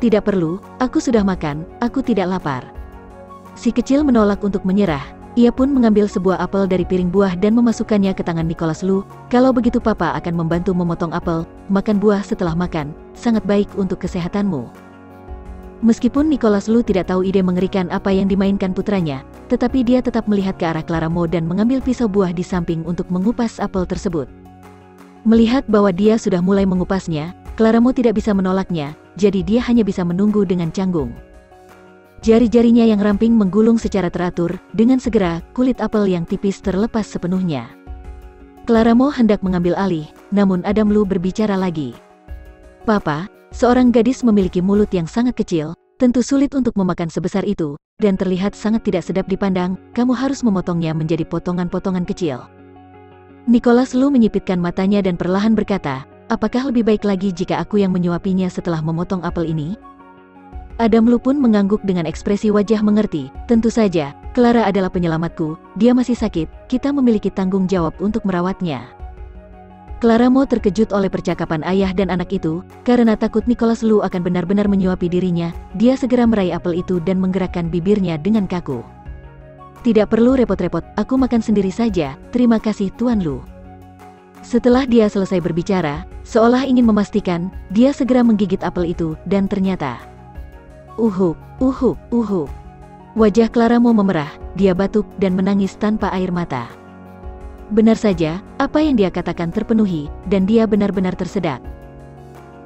S1: Tidak perlu, aku sudah makan, aku tidak lapar. Si kecil menolak untuk menyerah, ia pun mengambil sebuah apel dari piring buah dan memasukkannya ke tangan Nicholas Lu, kalau begitu papa akan membantu memotong apel, makan buah setelah makan, sangat baik untuk kesehatanmu. Meskipun Nicholas Lu tidak tahu ide mengerikan apa yang dimainkan putranya, tetapi dia tetap melihat ke arah Clara Mo dan mengambil pisau buah di samping untuk mengupas apel tersebut. Melihat bahwa dia sudah mulai mengupasnya, Clara Mo tidak bisa menolaknya, jadi dia hanya bisa menunggu dengan canggung. Jari-jarinya yang ramping menggulung secara teratur, dengan segera, kulit apel yang tipis terlepas sepenuhnya. Clara Mo hendak mengambil alih, namun Adam Lu berbicara lagi. Papa, seorang gadis memiliki mulut yang sangat kecil, tentu sulit untuk memakan sebesar itu, dan terlihat sangat tidak sedap dipandang, kamu harus memotongnya menjadi potongan-potongan kecil. Nicholas Lu menyipitkan matanya dan perlahan berkata, apakah lebih baik lagi jika aku yang menyuapinya setelah memotong apel ini? Adam Lu pun mengangguk dengan ekspresi wajah mengerti, tentu saja, Clara adalah penyelamatku, dia masih sakit, kita memiliki tanggung jawab untuk merawatnya. Clara Mo terkejut oleh percakapan ayah dan anak itu, karena takut Nicholas Lu akan benar-benar menyuapi dirinya, dia segera meraih apel itu dan menggerakkan bibirnya dengan kaku. Tidak perlu repot-repot, aku makan sendiri saja, terima kasih Tuan Lu. Setelah dia selesai berbicara, seolah ingin memastikan, dia segera menggigit apel itu, dan ternyata... Uhuk. Wajah Clara Mo memerah, dia batuk dan menangis tanpa air mata. Benar saja, apa yang dia katakan terpenuhi, dan dia benar-benar tersedak.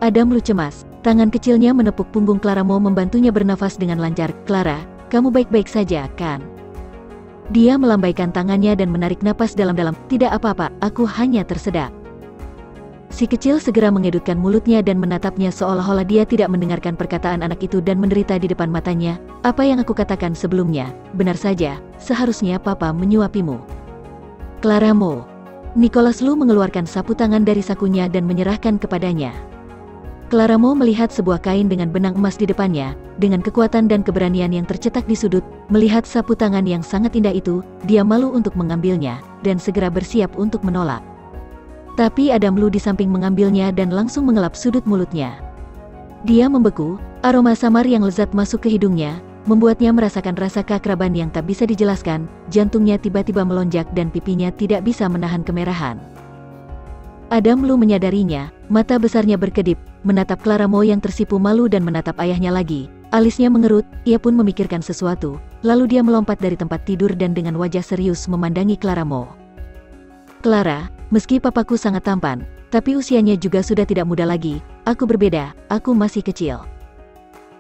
S1: Adam Lu cemas, tangan kecilnya menepuk punggung Clara Mo membantunya bernafas dengan lancar. Clara, kamu baik-baik saja, kan? Dia melambaikan tangannya dan menarik napas dalam-dalam, tidak apa-apa, aku hanya tersedak. Si kecil segera mengedutkan mulutnya dan menatapnya seolah-olah dia tidak mendengarkan perkataan anak itu dan menderita di depan matanya. Apa yang aku katakan sebelumnya, benar saja, seharusnya papa menyuapimu. Clara Mo. Nicholas Lu mengeluarkan sapu tangan dari sakunya dan menyerahkan kepadanya. Clara Mo melihat sebuah kain dengan benang emas di depannya, dengan kekuatan dan keberanian yang tercetak di sudut. Melihat sapu tangan yang sangat indah itu, dia malu untuk mengambilnya, dan segera bersiap untuk menolak. Tapi Adam Lu di samping mengambilnya dan langsung mengelap sudut mulutnya. Dia membeku, aroma samar yang lezat masuk ke hidungnya, membuatnya merasakan rasa keakraban yang tak bisa dijelaskan. Jantungnya tiba-tiba melonjak dan pipinya tidak bisa menahan kemerahan. Adam Lu menyadarinya, mata besarnya berkedip, menatap Clara Mo yang tersipu malu dan menatap ayahnya lagi. Alisnya mengerut, ia pun memikirkan sesuatu, lalu dia melompat dari tempat tidur dan dengan wajah serius memandangi Clara Mo. Clara, meski papaku sangat tampan, tapi usianya juga sudah tidak muda lagi. Aku berbeda, aku masih kecil.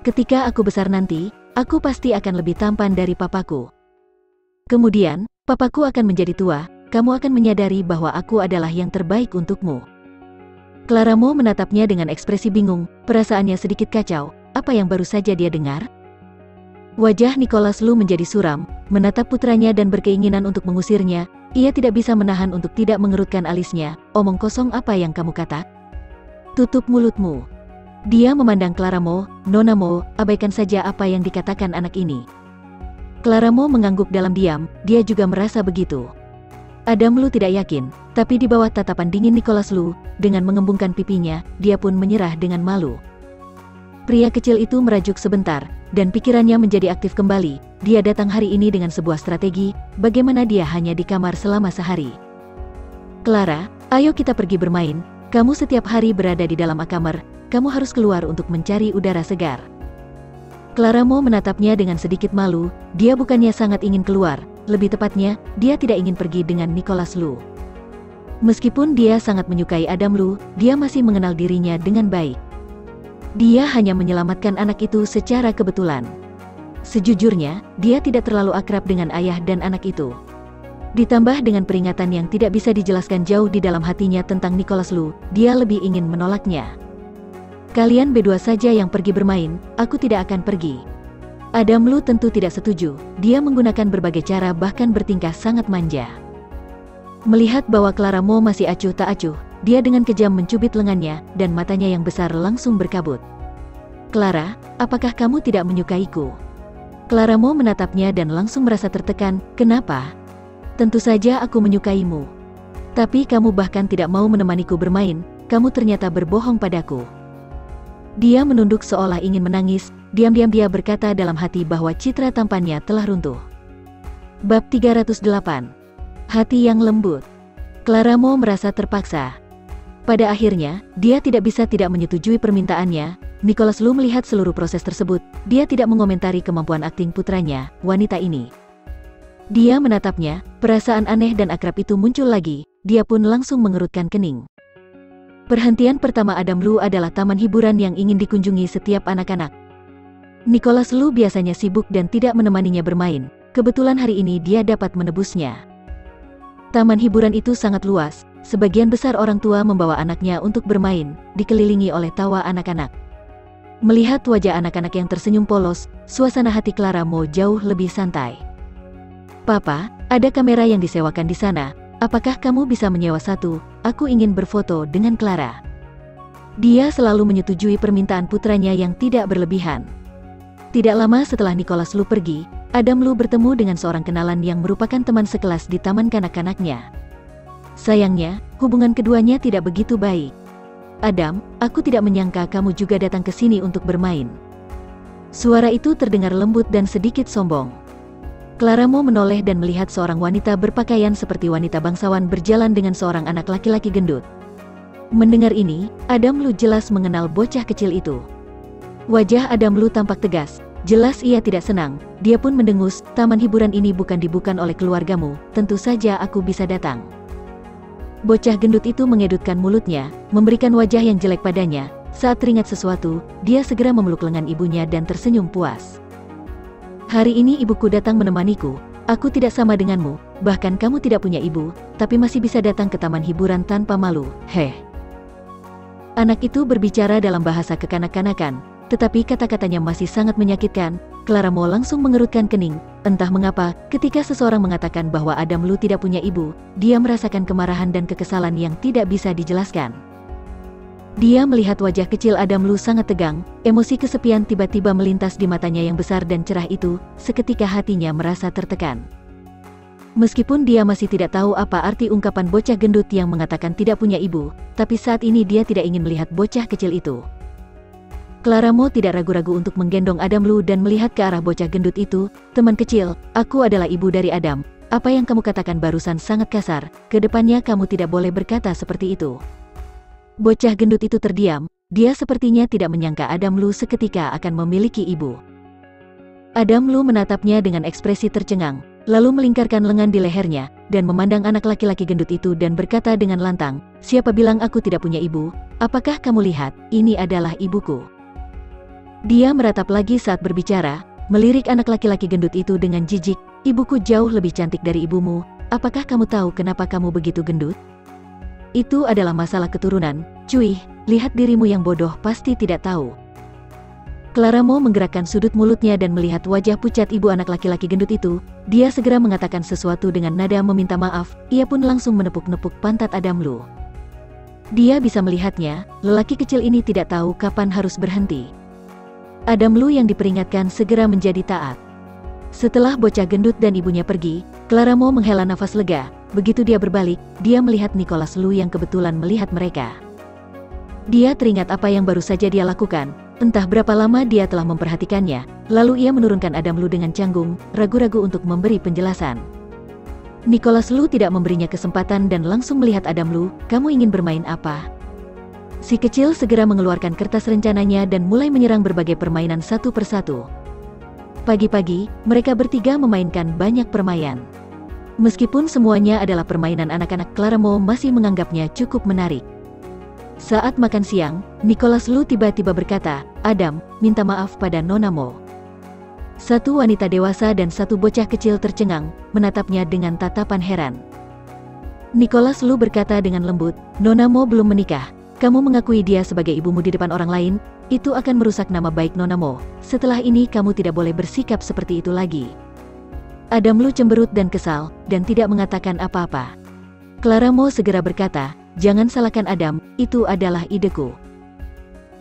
S1: Ketika aku besar nanti, aku pasti akan lebih tampan dari papaku. Kemudian, papaku akan menjadi tua, kamu akan menyadari bahwa aku adalah yang terbaik untukmu. Clara Mo menatapnya dengan ekspresi bingung, perasaannya sedikit kacau. Apa yang baru saja dia dengar? Wajah Nicholas Lu menjadi suram, menatap putranya dan berkeinginan untuk mengusirnya. Ia tidak bisa menahan untuk tidak mengerutkan alisnya. Omong kosong apa yang kamu kata? Tutup mulutmu. Dia memandang Clara Mo. Nona Mo, abaikan saja apa yang dikatakan anak ini. Clara Mo mengangguk dalam diam, dia juga merasa begitu. Adam Lu tidak yakin, tapi di bawah tatapan dingin Nicholas Lu, dengan mengembungkan pipinya, dia pun menyerah dengan malu. Pria kecil itu merajuk sebentar, dan pikirannya menjadi aktif kembali. Dia datang hari ini dengan sebuah strategi, bagaimana dia hanya di kamar selama sehari. Clara, ayo kita pergi bermain, kamu setiap hari berada di dalam kamar, kamu harus keluar untuk mencari udara segar. Clara Mo menatapnya dengan sedikit malu, dia bukannya sangat ingin keluar, lebih tepatnya, dia tidak ingin pergi dengan Nicholas Lu. Meskipun dia sangat menyukai Adam Lu, dia masih mengenal dirinya dengan baik. Dia hanya menyelamatkan anak itu secara kebetulan. Sejujurnya, dia tidak terlalu akrab dengan ayah dan anak itu. Ditambah dengan peringatan yang tidak bisa dijelaskan jauh di dalam hatinya tentang Nicholas Lu, dia lebih ingin menolaknya. Kalian berdua saja yang pergi bermain, aku tidak akan pergi. Adam Lu tentu tidak setuju, dia menggunakan berbagai cara bahkan bertingkah sangat manja. Melihat bahwa Clara Mo masih acuh tak acuh, dia dengan kejam mencubit lengannya, dan matanya yang besar langsung berkabut. Clara, apakah kamu tidak menyukaiku? Clara Mo menatapnya dan langsung merasa tertekan, kenapa? Tentu saja aku menyukaimu. Tapi kamu bahkan tidak mau menemaniku bermain, kamu ternyata berbohong padaku. Dia menunduk seolah ingin menangis, diam-diam dia berkata dalam hati bahwa citra tampannya telah runtuh. Bab 308. Hati yang lembut. Clara Mo merasa terpaksa. Pada akhirnya, dia tidak bisa tidak menyetujui permintaannya. Nicholas Lu melihat seluruh proses tersebut, dia tidak mengomentari kemampuan akting putranya, wanita ini. Dia menatapnya, perasaan aneh dan akrab itu muncul lagi, dia pun langsung mengerutkan kening. Perhentian pertama Adam Lu adalah taman hiburan yang ingin dikunjungi setiap anak-anak. Nicholas Lu biasanya sibuk dan tidak menemaninya bermain, kebetulan hari ini dia dapat menebusnya. Taman hiburan itu sangat luas, sebagian besar orang tua membawa anaknya untuk bermain, dikelilingi oleh tawa anak-anak. Melihat wajah anak-anak yang tersenyum polos, suasana hati Clara Mo jauh lebih santai. Papa, ada kamera yang disewakan di sana, apakah kamu bisa menyewa satu? Aku ingin berfoto dengan Clara. Dia selalu menyetujui permintaan putranya yang tidak berlebihan. Tidak lama setelah Nicholas Lu pergi, Adam Lu bertemu dengan seorang kenalan yang merupakan teman sekelas di taman kanak-kanaknya. Sayangnya, hubungan keduanya tidak begitu baik. Adam, aku tidak menyangka kamu juga datang ke sini untuk bermain. Suara itu terdengar lembut dan sedikit sombong. Clara Mo menoleh dan melihat seorang wanita berpakaian seperti wanita bangsawan berjalan dengan seorang anak laki-laki gendut. Mendengar ini, Adam Lu jelas mengenal bocah kecil itu. Wajah Adam Lu tampak tegas. Jelas ia tidak senang, dia pun mendengus, taman hiburan ini bukan dibuka oleh keluargamu, tentu saja aku bisa datang. Bocah gendut itu mengedutkan mulutnya, memberikan wajah yang jelek padanya, saat teringat sesuatu, dia segera memeluk lengan ibunya dan tersenyum puas. Hari ini ibuku datang menemaniku, aku tidak sama denganmu, bahkan kamu tidak punya ibu, tapi masih bisa datang ke taman hiburan tanpa malu, heh. Anak itu berbicara dalam bahasa kekanak-kanakan, tetapi kata-katanya masih sangat menyakitkan. Clara Mo langsung mengerutkan kening. Entah mengapa, ketika seseorang mengatakan bahwa Adam Lu tidak punya ibu, dia merasakan kemarahan dan kekesalan yang tidak bisa dijelaskan. Dia melihat wajah kecil Adam Lu sangat tegang, emosi kesepian tiba-tiba melintas di matanya yang besar dan cerah itu, seketika hatinya merasa tertekan. Meskipun dia masih tidak tahu apa arti ungkapan bocah gendut yang mengatakan tidak punya ibu, tapi saat ini dia tidak ingin melihat bocah kecil itu. Clara Mo tidak ragu-ragu untuk menggendong Adam Lu dan melihat ke arah bocah gendut itu. Teman kecil, aku adalah ibu dari Adam. Apa yang kamu katakan barusan sangat kasar, kedepannya kamu tidak boleh berkata seperti itu. Bocah gendut itu terdiam, dia sepertinya tidak menyangka Adam Lu seketika akan memiliki ibu. Adam Lu menatapnya dengan ekspresi tercengang, lalu melingkarkan lengan di lehernya, dan memandang anak laki-laki gendut itu dan berkata dengan lantang, siapa bilang aku tidak punya ibu? Apakah kamu lihat, ini adalah ibuku. Dia meratap lagi saat berbicara, melirik anak laki-laki gendut itu dengan jijik, ibuku jauh lebih cantik dari ibumu, apakah kamu tahu kenapa kamu begitu gendut? Itu adalah masalah keturunan, cuy, lihat dirimu yang bodoh pasti tidak tahu. Clara Mo menggerakkan sudut mulutnya dan melihat wajah pucat ibu anak laki-laki gendut itu, dia segera mengatakan sesuatu dengan nada meminta maaf, ia pun langsung menepuk-nepuk pantat Adam Lu. Dia bisa melihatnya, lelaki kecil ini tidak tahu kapan harus berhenti. Adam Lu yang diperingatkan segera menjadi taat. Setelah bocah gendut dan ibunya pergi, Clara Mo menghela nafas lega. Begitu dia berbalik, dia melihat Nicholas Lu yang kebetulan melihat mereka. Dia teringat apa yang baru saja dia lakukan, entah berapa lama dia telah memperhatikannya, lalu ia menurunkan Adam Lu dengan canggung, ragu-ragu untuk memberi penjelasan. Nicholas Lu tidak memberinya kesempatan dan langsung melihat Adam Lu, kamu ingin bermain apa? Si kecil segera mengeluarkan kertas rencananya dan mulai menyerang berbagai permainan satu persatu. Pagi-pagi, mereka bertiga memainkan banyak permainan. Meskipun semuanya adalah permainan anak-anak, Clara Mo masih menganggapnya cukup menarik. Saat makan siang, Nicholas Lu tiba-tiba berkata, Adam, minta maaf pada Nona Mo. Satu wanita dewasa dan satu bocah kecil tercengang, menatapnya dengan tatapan heran. Nicholas Lu berkata dengan lembut, Nona Mo belum menikah, kamu mengakui dia sebagai ibumu di depan orang lain, itu akan merusak nama baik Nona Mo, setelah ini kamu tidak boleh bersikap seperti itu lagi. Adam Lu cemberut dan kesal, dan tidak mengatakan apa-apa. Clara Mo segera berkata, jangan salahkan Adam, itu adalah ideku.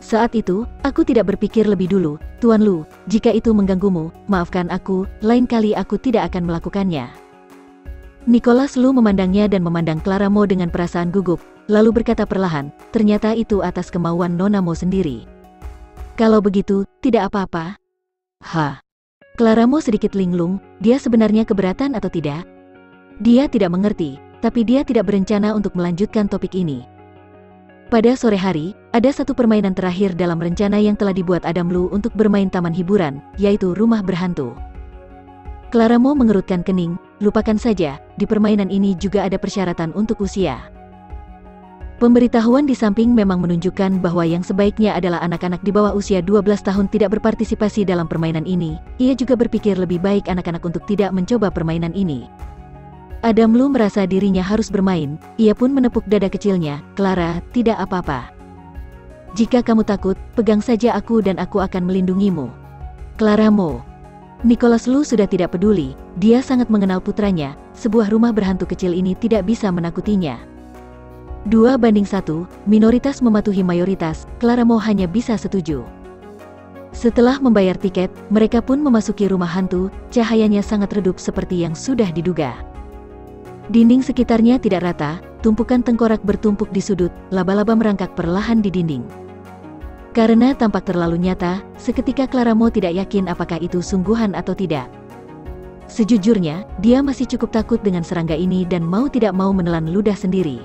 S1: Saat itu, aku tidak berpikir lebih dulu, Tuan Lu, jika itu mengganggumu, maafkan aku, lain kali aku tidak akan melakukannya. Nicholas Lu memandangnya dan memandang Clara Mo dengan perasaan gugup, lalu berkata perlahan, ternyata itu atas kemauan Nona Mo sendiri. Kalau begitu, tidak apa-apa. Clara Mo sedikit linglung, dia sebenarnya keberatan atau tidak? Dia tidak mengerti, tapi dia tidak berencana untuk melanjutkan topik ini. Pada sore hari, ada satu permainan terakhir dalam rencana yang telah dibuat Adam Lu untuk bermain taman hiburan, yaitu rumah berhantu. Clara Mo mengerutkan kening, lupakan saja, di permainan ini juga ada persyaratan untuk usia. Pemberitahuan di samping memang menunjukkan bahwa yang sebaiknya adalah anak-anak di bawah usia 12 tahun tidak berpartisipasi dalam permainan ini. Ia juga berpikir lebih baik anak-anak untuk tidak mencoba permainan ini. Adam Lu merasa dirinya harus bermain, ia pun menepuk dada kecilnya, Clara, tidak apa-apa. Jika kamu takut, pegang saja aku dan aku akan melindungimu. Clara Mo. Nicholas Lu sudah tidak peduli, dia sangat mengenal putranya, sebuah rumah berhantu kecil ini tidak bisa menakutinya. 2-1, minoritas mematuhi mayoritas, Clara Mo hanya bisa setuju. Setelah membayar tiket, mereka pun memasuki rumah hantu, cahayanya sangat redup seperti yang sudah diduga. Dinding sekitarnya tidak rata, tumpukan tengkorak bertumpuk di sudut, laba-laba merangkak perlahan di dinding. Karena tampak terlalu nyata, seketika Clara Mo tidak yakin apakah itu sungguhan atau tidak. Sejujurnya, dia masih cukup takut dengan serangga ini dan mau tidak mau menelan ludah sendiri.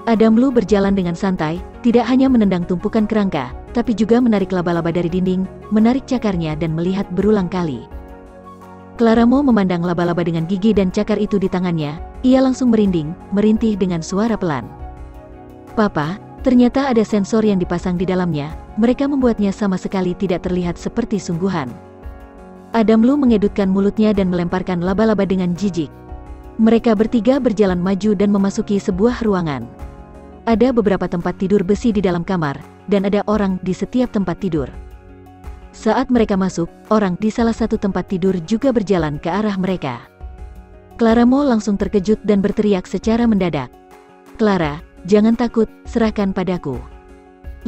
S1: Adam Lu berjalan dengan santai, tidak hanya menendang tumpukan kerangka, tapi juga menarik laba-laba dari dinding, menarik cakarnya dan melihat berulang kali. Clara Mo memandang laba-laba dengan gigi dan cakar itu di tangannya, ia langsung merinding, merintih dengan suara pelan. Papa, ternyata ada sensor yang dipasang di dalamnya, mereka membuatnya sama sekali tidak terlihat seperti sungguhan. Adam Lu mengedutkan mulutnya dan melemparkan laba-laba dengan jijik. Mereka bertiga berjalan maju dan memasuki sebuah ruangan. Ada beberapa tempat tidur besi di dalam kamar, dan ada orang di setiap tempat tidur. Saat mereka masuk, orang di salah satu tempat tidur juga berjalan ke arah mereka. Clara Mo langsung terkejut dan berteriak secara mendadak. "Clara, jangan takut, serahkan padaku."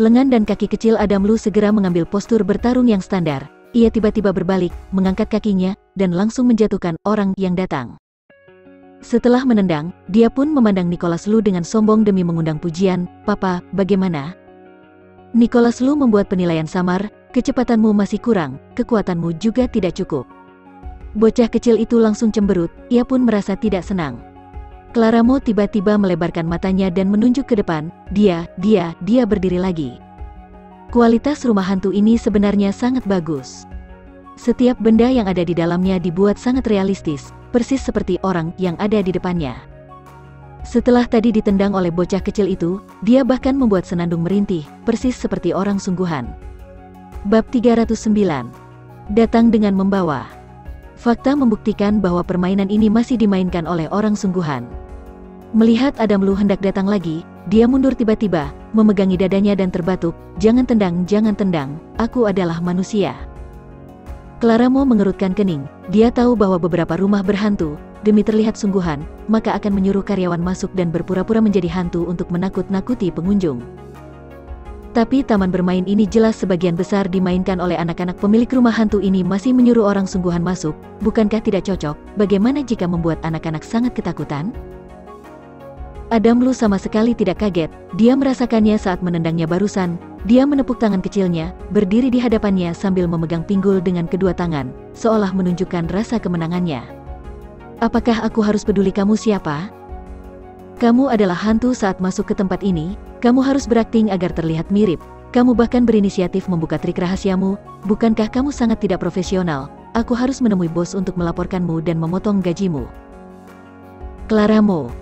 S1: Lengan dan kaki kecil Adam Lu segera mengambil postur bertarung yang standar. Ia tiba-tiba berbalik, mengangkat kakinya, dan langsung menjatuhkan orang yang datang. Setelah menendang, dia pun memandang Nicholas Lu dengan sombong demi mengundang pujian. "Papa, bagaimana?" Nicholas Lu membuat penilaian samar, "Kecepatanmu masih kurang, kekuatanmu juga tidak cukup." Bocah kecil itu langsung cemberut, ia pun merasa tidak senang. Clara Mo tiba-tiba melebarkan matanya dan menunjuk ke depan. Dia berdiri lagi. Kualitas rumah hantu ini sebenarnya sangat bagus. Setiap benda yang ada di dalamnya dibuat sangat realistis, persis seperti orang yang ada di depannya. Setelah tadi ditendang oleh bocah kecil itu, dia bahkan membuat senandung merintih, persis seperti orang sungguhan. Bab 309. Datang dengan membawa. Fakta membuktikan bahwa permainan ini masih dimainkan oleh orang sungguhan. Melihat Adam Lu hendak datang lagi, dia mundur tiba-tiba, memegangi dadanya dan terbatuk. Jangan tendang, aku adalah manusia." Clara Mo mengerutkan kening. Dia tahu bahwa beberapa rumah berhantu, demi terlihat sungguhan, maka akan menyuruh karyawan masuk dan berpura-pura menjadi hantu untuk menakut-nakuti pengunjung. Tapi taman bermain ini jelas sebagian besar dimainkan oleh anak-anak. Pemilik rumah hantu ini masih menyuruh orang sungguhan masuk. Bukankah tidak cocok? Bagaimana jika membuat anak-anak sangat ketakutan? Adam Lu sama sekali tidak kaget. Dia merasakannya saat menendangnya barusan. Dia menepuk tangan kecilnya, berdiri di hadapannya sambil memegang pinggul dengan kedua tangan, seolah menunjukkan rasa kemenangannya. "Apakah aku harus peduli kamu siapa? Kamu adalah hantu saat masuk ke tempat ini. Kamu harus berakting agar terlihat mirip. Kamu bahkan berinisiatif membuka trik rahasiamu. Bukankah kamu sangat tidak profesional? Aku harus menemui bos untuk melaporkanmu dan memotong gajimu." Clara Mo.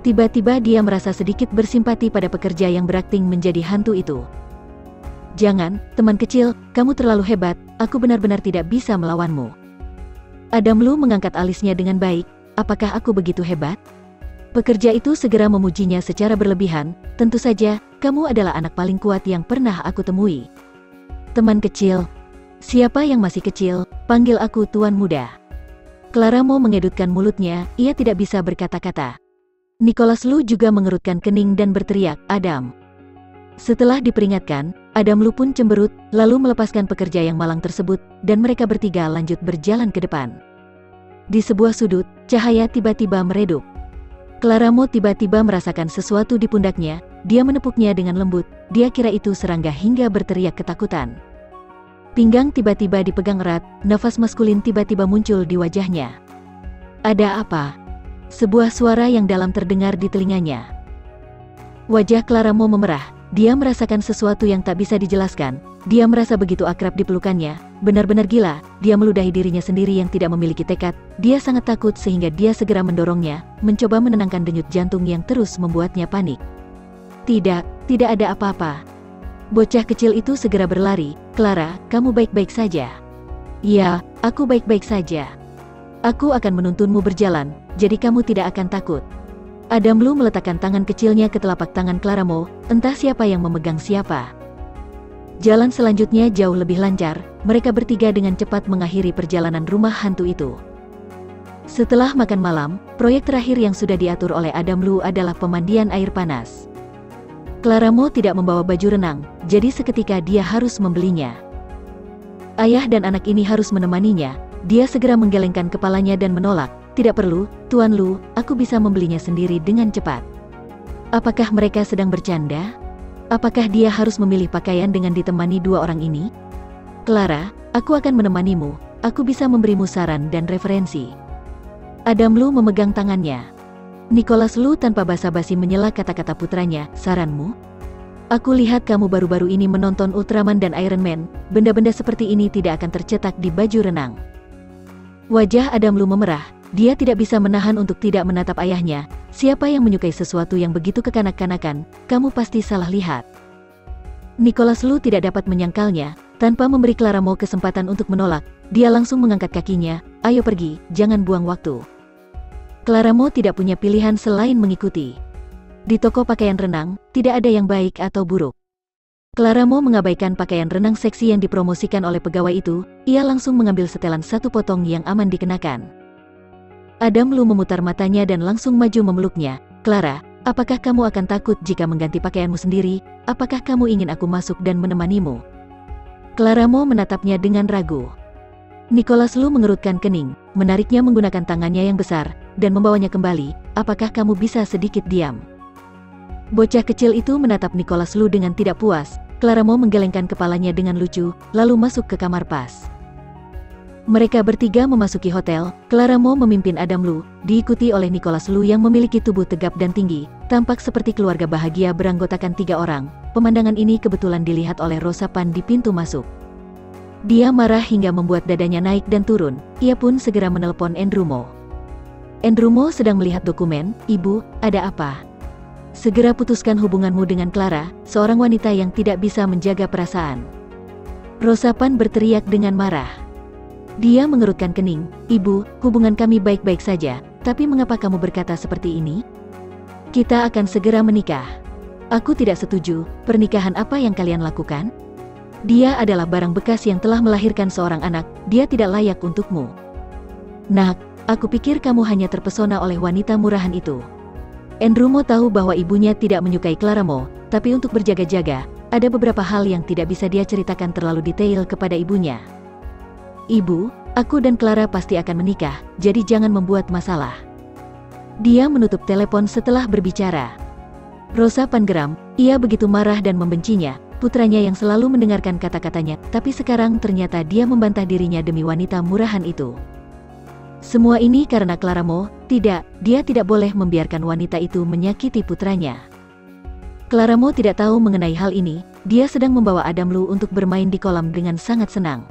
S1: Tiba-tiba dia merasa sedikit bersimpati pada pekerja yang berakting menjadi hantu itu. "Jangan, teman kecil, kamu terlalu hebat, aku benar-benar tidak bisa melawanmu." Adam Lu mengangkat alisnya dengan baik. "Apakah aku begitu hebat?" Pekerja itu segera memujinya secara berlebihan. "Tentu saja, kamu adalah anak paling kuat yang pernah aku temui." "Teman kecil? Siapa yang masih kecil? Panggil aku Tuan Muda." Clara Mo mengedutkan mulutnya, ia tidak bisa berkata-kata. Nicholas Lu juga mengerutkan kening dan berteriak, "Adam!" Setelah diperingatkan, Adam Lu pun cemberut, lalu melepaskan pekerja yang malang tersebut, dan mereka bertiga lanjut berjalan ke depan. Di sebuah sudut, cahaya tiba-tiba meredup. Clara Mo tiba-tiba merasakan sesuatu di pundaknya, dia menepuknya dengan lembut, dia kira itu serangga hingga berteriak ketakutan. Pinggang tiba-tiba dipegang erat, nafas maskulin tiba-tiba muncul di wajahnya. "Ada apa?" Sebuah suara yang dalam terdengar di telinganya. Wajah Clara Mo memerah, dia merasakan sesuatu yang tak bisa dijelaskan, dia merasa begitu akrab di pelukannya, benar-benar gila, dia meludahi dirinya sendiri yang tidak memiliki tekad, dia sangat takut sehingga dia segera mendorongnya, mencoba menenangkan denyut jantung yang terus membuatnya panik. Tidak ada apa-apa. Bocah kecil itu segera berlari. "Clara, kamu baik-baik saja?" "Ya, aku baik-baik saja. Aku akan menuntunmu berjalan, jadi kamu tidak akan takut." Adam Lu meletakkan tangan kecilnya ke telapak tangan Clara Mo, entah siapa yang memegang siapa. Jalan selanjutnya jauh lebih lancar, mereka bertiga dengan cepat mengakhiri perjalanan rumah hantu itu. Setelah makan malam, proyek terakhir yang sudah diatur oleh Adam Lu adalah pemandian air panas. Clara Mo tidak membawa baju renang, jadi seketika dia harus membelinya. Ayah dan anak ini harus menemaninya. Dia segera menggelengkan kepalanya dan menolak. "Tidak perlu, Tuan Lu, aku bisa membelinya sendiri dengan cepat." Apakah mereka sedang bercanda? Apakah dia harus memilih pakaian dengan ditemani dua orang ini? "Clara, aku akan menemanimu, aku bisa memberimu saran dan referensi." Adam Lu memegang tangannya. Nicholas Lu tanpa basa-basi menyela kata-kata putranya, "Saranmu? Aku lihat kamu baru-baru ini menonton Ultraman dan Iron Man, benda-benda seperti ini tidak akan tercetak di baju renang." Wajah Adam Lu memerah, dia tidak bisa menahan untuk tidak menatap ayahnya. "Siapa yang menyukai sesuatu yang begitu kekanak-kanakan, kamu pasti salah lihat." Nicholas Lu tidak dapat menyangkalnya, tanpa memberi Clara Mo kesempatan untuk menolak, dia langsung mengangkat kakinya, "Ayo pergi, jangan buang waktu." Clara Mo tidak punya pilihan selain mengikuti. Di toko pakaian renang, tidak ada yang baik atau buruk. Clara Mo mengabaikan pakaian renang seksi yang dipromosikan oleh pegawai itu, ia langsung mengambil setelan satu potong yang aman dikenakan. Adam Lu memutar matanya dan langsung maju memeluknya. Clara, apakah kamu akan takut jika mengganti pakaianmu sendiri? Apakah kamu ingin aku masuk dan menemanimu? Clara Mo menatapnya dengan ragu. Nicholas Lu mengerutkan kening, menariknya menggunakan tangannya yang besar, dan membawanya kembali. Apakah kamu bisa sedikit diam? Bocah kecil itu menatap Nicholas Lu dengan tidak puas. Clara Mo menggelengkan kepalanya dengan lucu, lalu masuk ke kamar pas. Mereka bertiga memasuki hotel. Clara Mo memimpin Adam Lu, diikuti oleh Nicholas Lu yang memiliki tubuh tegap dan tinggi, tampak seperti keluarga bahagia beranggotakan 3 orang. Pemandangan ini kebetulan dilihat oleh Rosa Pan di pintu masuk. Dia marah hingga membuat dadanya naik dan turun. Ia pun segera menelpon Andrew Mo. Andrew Mo sedang melihat dokumen. Ibu, ada apa? Segera putuskan hubunganmu dengan Clara, seorang wanita yang tidak bisa menjaga perasaan. Rosa Pan berteriak dengan marah. Dia mengerutkan kening. Ibu, hubungan kami baik-baik saja, tapi mengapa kamu berkata seperti ini? Kita akan segera menikah. Aku tidak setuju. Pernikahan apa yang kalian lakukan? Dia adalah barang bekas yang telah melahirkan seorang anak, dia tidak layak untukmu. Nak, aku pikir kamu hanya terpesona oleh wanita murahan itu. Andrew Mo tahu bahwa ibunya tidak menyukai Clara Mo, tapi untuk berjaga-jaga, ada beberapa hal yang tidak bisa dia ceritakan terlalu detail kepada ibunya. Ibu, aku dan Clara pasti akan menikah, jadi jangan membuat masalah. Dia menutup telepon setelah berbicara. Rosa Pan geram, ia begitu marah dan membencinya, putranya yang selalu mendengarkan kata-katanya, tapi sekarang ternyata dia membantah dirinya demi wanita murahan itu. Semua ini karena Clara Mo, dia tidak boleh membiarkan wanita itu menyakiti putranya. Clara Mo tidak tahu mengenai hal ini, dia sedang membawa Adam Lu untuk bermain di kolam dengan sangat senang.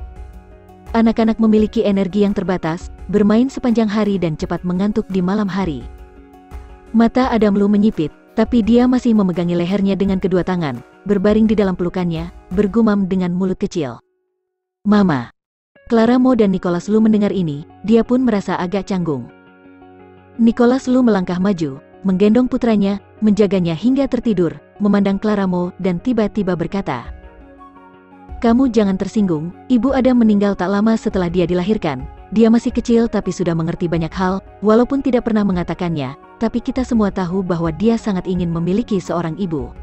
S1: Anak-anak memiliki energi yang terbatas, bermain sepanjang hari dan cepat mengantuk di malam hari. Mata Adam Lu menyipit, tapi dia masih memegangi lehernya dengan kedua tangan, berbaring di dalam pelukannya, bergumam dengan mulut kecil. Mama. Clara Mo dan Nicholas Lu mendengar ini, dia pun merasa agak canggung. Nicholas Lu melangkah maju, menggendong putranya, menjaganya hingga tertidur, memandang Clara Mo dan tiba-tiba berkata, kamu jangan tersinggung, Ibu Adam meninggal tak lama setelah dia dilahirkan. Dia masih kecil tapi sudah mengerti banyak hal, walaupun tidak pernah mengatakannya, tapi kita semua tahu bahwa dia sangat ingin memiliki seorang ibu.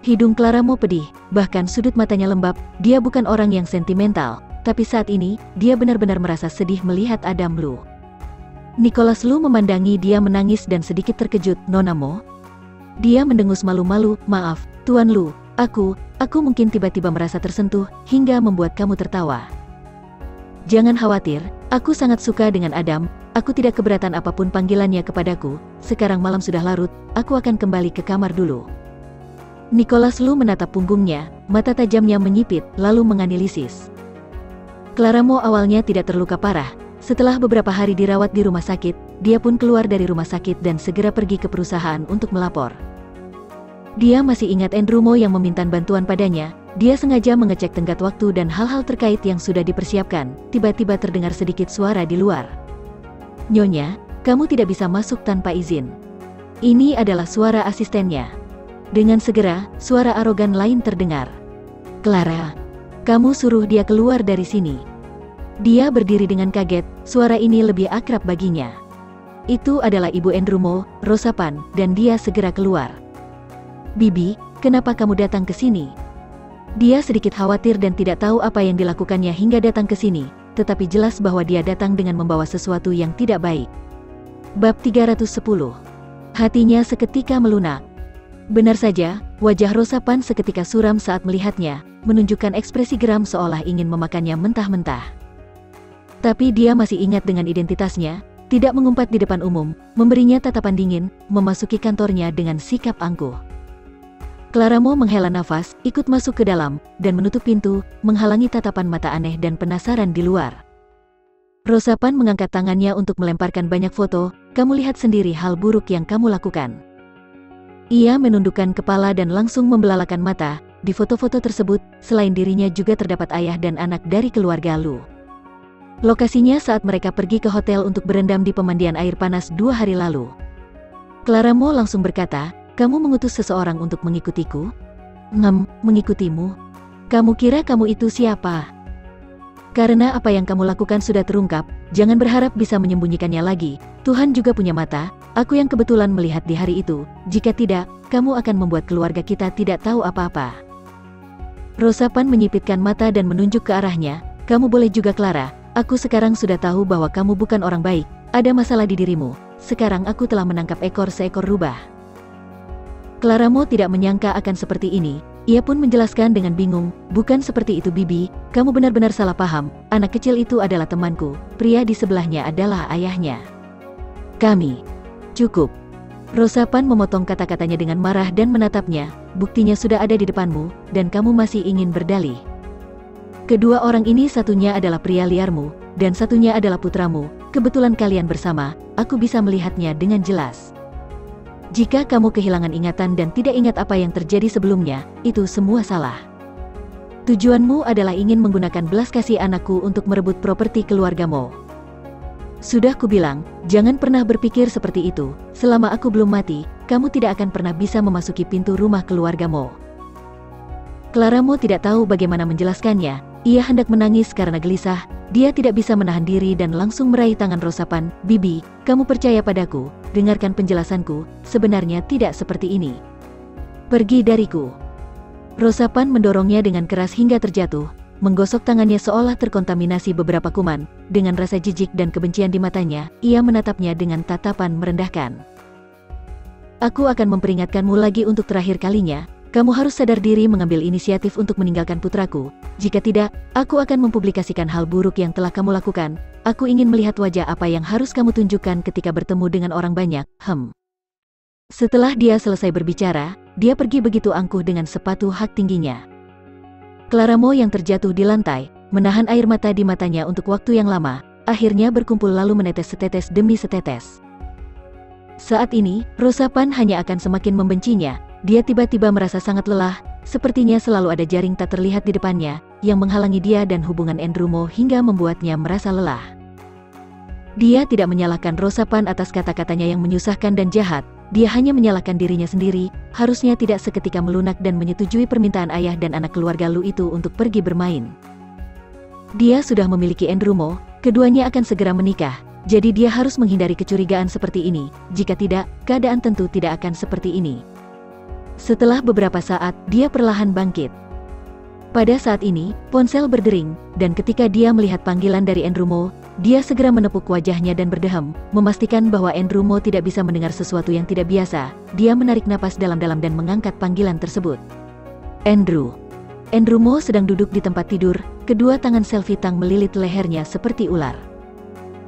S1: Hidung Clara Mo pedih, bahkan sudut matanya lembab. Dia bukan orang yang sentimental, tapi saat ini, dia benar-benar merasa sedih melihat Adam Lu. Nicholas Lu memandangi dia menangis dan sedikit terkejut. Nona Mo? Dia mendengus malu-malu. Maaf, Tuan Lu, aku mungkin tiba-tiba merasa tersentuh, hingga membuat kamu tertawa. Jangan khawatir, aku sangat suka dengan Adam, aku tidak keberatan apapun panggilannya kepadaku. Sekarang malam sudah larut, aku akan kembali ke kamar dulu. Nicholas Lu menatap punggungnya, mata tajamnya menyipit, lalu menganalisis. Clara Mo awalnya tidak terluka parah. Setelah beberapa hari dirawat di rumah sakit, dia pun keluar dari rumah sakit dan segera pergi ke perusahaan untuk melapor. Dia masih ingat Andrew Mo yang meminta bantuan padanya. Dia sengaja mengecek tenggat waktu dan hal-hal terkait yang sudah dipersiapkan. Tiba-tiba terdengar sedikit suara di luar. Nyonya, kamu tidak bisa masuk tanpa izin. Ini adalah suara asistennya. Dengan segera, suara arogan lain terdengar. Clara, kamu suruh dia keluar dari sini. Dia berdiri dengan kaget, suara ini lebih akrab baginya. Itu adalah Ibu Andrew Mo, Rosa Pan, dan dia segera keluar. Bibi, kenapa kamu datang ke sini? Dia sedikit khawatir dan tidak tahu apa yang dilakukannya hingga datang ke sini, tetapi jelas bahwa dia datang dengan membawa sesuatu yang tidak baik. Bab 310. Hatinya seketika melunak. Benar saja, wajah Rosa Pan seketika suram saat melihatnya, menunjukkan ekspresi geram seolah ingin memakannya mentah-mentah. Tapi dia masih ingat dengan identitasnya, tidak mengumpat di depan umum, memberinya tatapan dingin, memasuki kantornya dengan sikap angkuh. Clara Mo menghela nafas, ikut masuk ke dalam, dan menutup pintu, menghalangi tatapan mata aneh dan penasaran di luar. Rosa Pan mengangkat tangannya untuk melemparkan banyak foto. Kamu lihat sendiri hal buruk yang kamu lakukan. Ia menundukkan kepala dan langsung membelalakan mata. Di foto-foto tersebut, selain dirinya juga terdapat ayah dan anak dari keluarga Lu. Lokasinya saat mereka pergi ke hotel untuk berendam di pemandian air panas 2 hari lalu. Clara Mo langsung berkata, kamu mengutus seseorang untuk mengikutiku? Mengikutimu? Kamu kira kamu itu siapa? Karena apa yang kamu lakukan sudah terungkap, jangan berharap bisa menyembunyikannya lagi. Tuhan juga punya mata, aku yang kebetulan melihat di hari itu. Jika tidak, kamu akan membuat keluarga kita tidak tahu apa-apa. Rosapan menyipitkan mata dan menunjuk ke arahnya. Kamu boleh juga Clara, aku sekarang sudah tahu bahwa kamu bukan orang baik, ada masalah di dirimu. Sekarang aku telah menangkap seekor rubah. Clara Mo tidak menyangka akan seperti ini. Ia pun menjelaskan dengan bingung, bukan seperti itu Bibi, kamu benar-benar salah paham, anak kecil itu adalah temanku, pria di sebelahnya adalah ayahnya. Kami. Cukup. Rosapan memotong kata-katanya dengan marah dan menatapnya, buktinya sudah ada di depanmu, dan kamu masih ingin berdalih. Kedua orang ini satunya adalah pria liarmu, dan satunya adalah putramu, kebetulan kalian bersama, aku bisa melihatnya dengan jelas. Jika kamu kehilangan ingatan dan tidak ingat apa yang terjadi sebelumnya, itu semua salah. Tujuanmu adalah ingin menggunakan belas kasih anakku untuk merebut properti keluargamu. Sudah kubilang, jangan pernah berpikir seperti itu, selama aku belum mati, kamu tidak akan pernah bisa memasuki pintu rumah keluargamu. Clara Mo tidak tahu bagaimana menjelaskannya, ia hendak menangis karena gelisah, dia tidak bisa menahan diri dan langsung meraih tangan Rosapan. Bibi, kamu percaya padaku, dengarkan penjelasanku, sebenarnya tidak seperti ini. Pergi dariku. Rosapan mendorongnya dengan keras hingga terjatuh, menggosok tangannya seolah terkontaminasi beberapa kuman, dengan rasa jijik dan kebencian di matanya, ia menatapnya dengan tatapan merendahkan. Aku akan memperingatkanmu lagi untuk terakhir kalinya, kamu harus sadar diri mengambil inisiatif untuk meninggalkan putraku, jika tidak, aku akan mempublikasikan hal buruk yang telah kamu lakukan, aku ingin melihat wajah apa yang harus kamu tunjukkan ketika bertemu dengan orang banyak, Setelah dia selesai berbicara, dia pergi begitu angkuh dengan sepatu hak tingginya. Clara Mo yang terjatuh di lantai, menahan air mata di matanya untuk waktu yang lama, akhirnya berkumpul lalu menetes setetes demi setetes. Saat ini, Rosapan hanya akan semakin membencinya, dia tiba-tiba merasa sangat lelah, sepertinya selalu ada jaring tak terlihat di depannya, yang menghalangi dia dan hubungan Andrew Mo hingga membuatnya merasa lelah. Dia tidak menyalahkan Rosapan atas kata-katanya yang menyusahkan dan jahat, dia hanya menyalahkan dirinya sendiri, harusnya tidak seketika melunak dan menyetujui permintaan ayah dan anak keluarga Lu itu untuk pergi bermain. Dia sudah memiliki Andrew Mo, keduanya akan segera menikah, jadi dia harus menghindari kecurigaan seperti ini, jika tidak, keadaan tentu tidak akan seperti ini. Setelah beberapa saat, dia perlahan bangkit. Pada saat ini, ponsel berdering, dan ketika dia melihat panggilan dari Andrew Mo, dia segera menepuk wajahnya dan berdehem, memastikan bahwa Andrew Mo tidak bisa mendengar sesuatu yang tidak biasa. Dia menarik napas dalam-dalam dan mengangkat panggilan tersebut. Andrew. Andrew Mo sedang duduk di tempat tidur, kedua tangan Selvi Tang melilit lehernya seperti ular.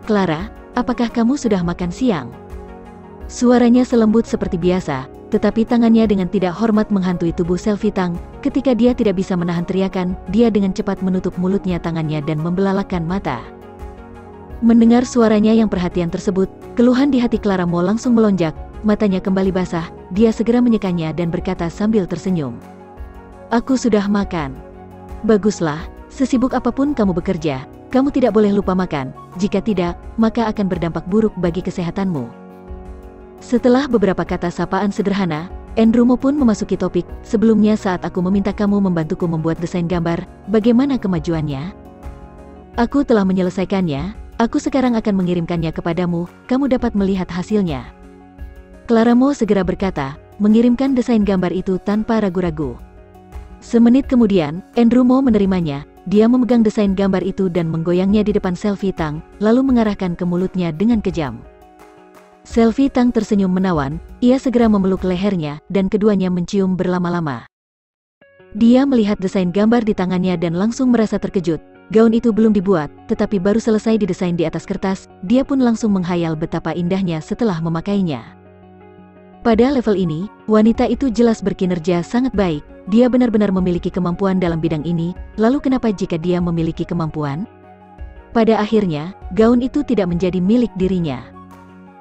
S1: Clara, apakah kamu sudah makan siang? Suaranya selembut seperti biasa, tetapi tangannya dengan tidak hormat menghantui tubuh Selvi Tang. Ketika dia tidak bisa menahan teriakan, dia dengan cepat menutup mulutnya tangannya dan membelalakan mata. Mendengar suaranya yang perhatian tersebut, keluhan di hati Clara Mo langsung melonjak, matanya kembali basah, dia segera menyekannya dan berkata sambil tersenyum. Aku sudah makan. Baguslah, sesibuk apapun kamu bekerja, kamu tidak boleh lupa makan, jika tidak, maka akan berdampak buruk bagi kesehatanmu. Setelah beberapa kata sapaan sederhana, Andrew Mo pun memasuki topik, sebelumnya saat aku meminta kamu membantuku membuat desain gambar, bagaimana kemajuannya? Aku telah menyelesaikannya, aku sekarang akan mengirimkannya kepadamu, kamu dapat melihat hasilnya. Clara Mo segera berkata, mengirimkan desain gambar itu tanpa ragu-ragu. Semenit kemudian, Andrew Mo menerimanya, dia memegang desain gambar itu dan menggoyangnya di depan Selvi Tang, lalu mengarahkan ke mulutnya dengan kejam. Selvi Tang tersenyum menawan, ia segera memeluk lehernya, dan keduanya mencium berlama-lama. Dia melihat desain gambar di tangannya dan langsung merasa terkejut, gaun itu belum dibuat, tetapi baru selesai didesain di atas kertas, dia pun langsung menghayal betapa indahnya setelah memakainya. Pada level ini, wanita itu jelas berkinerja sangat baik, dia benar-benar memiliki kemampuan dalam bidang ini, lalu kenapa jika dia memiliki kemampuan? Pada akhirnya, gaun itu tidak menjadi milik dirinya.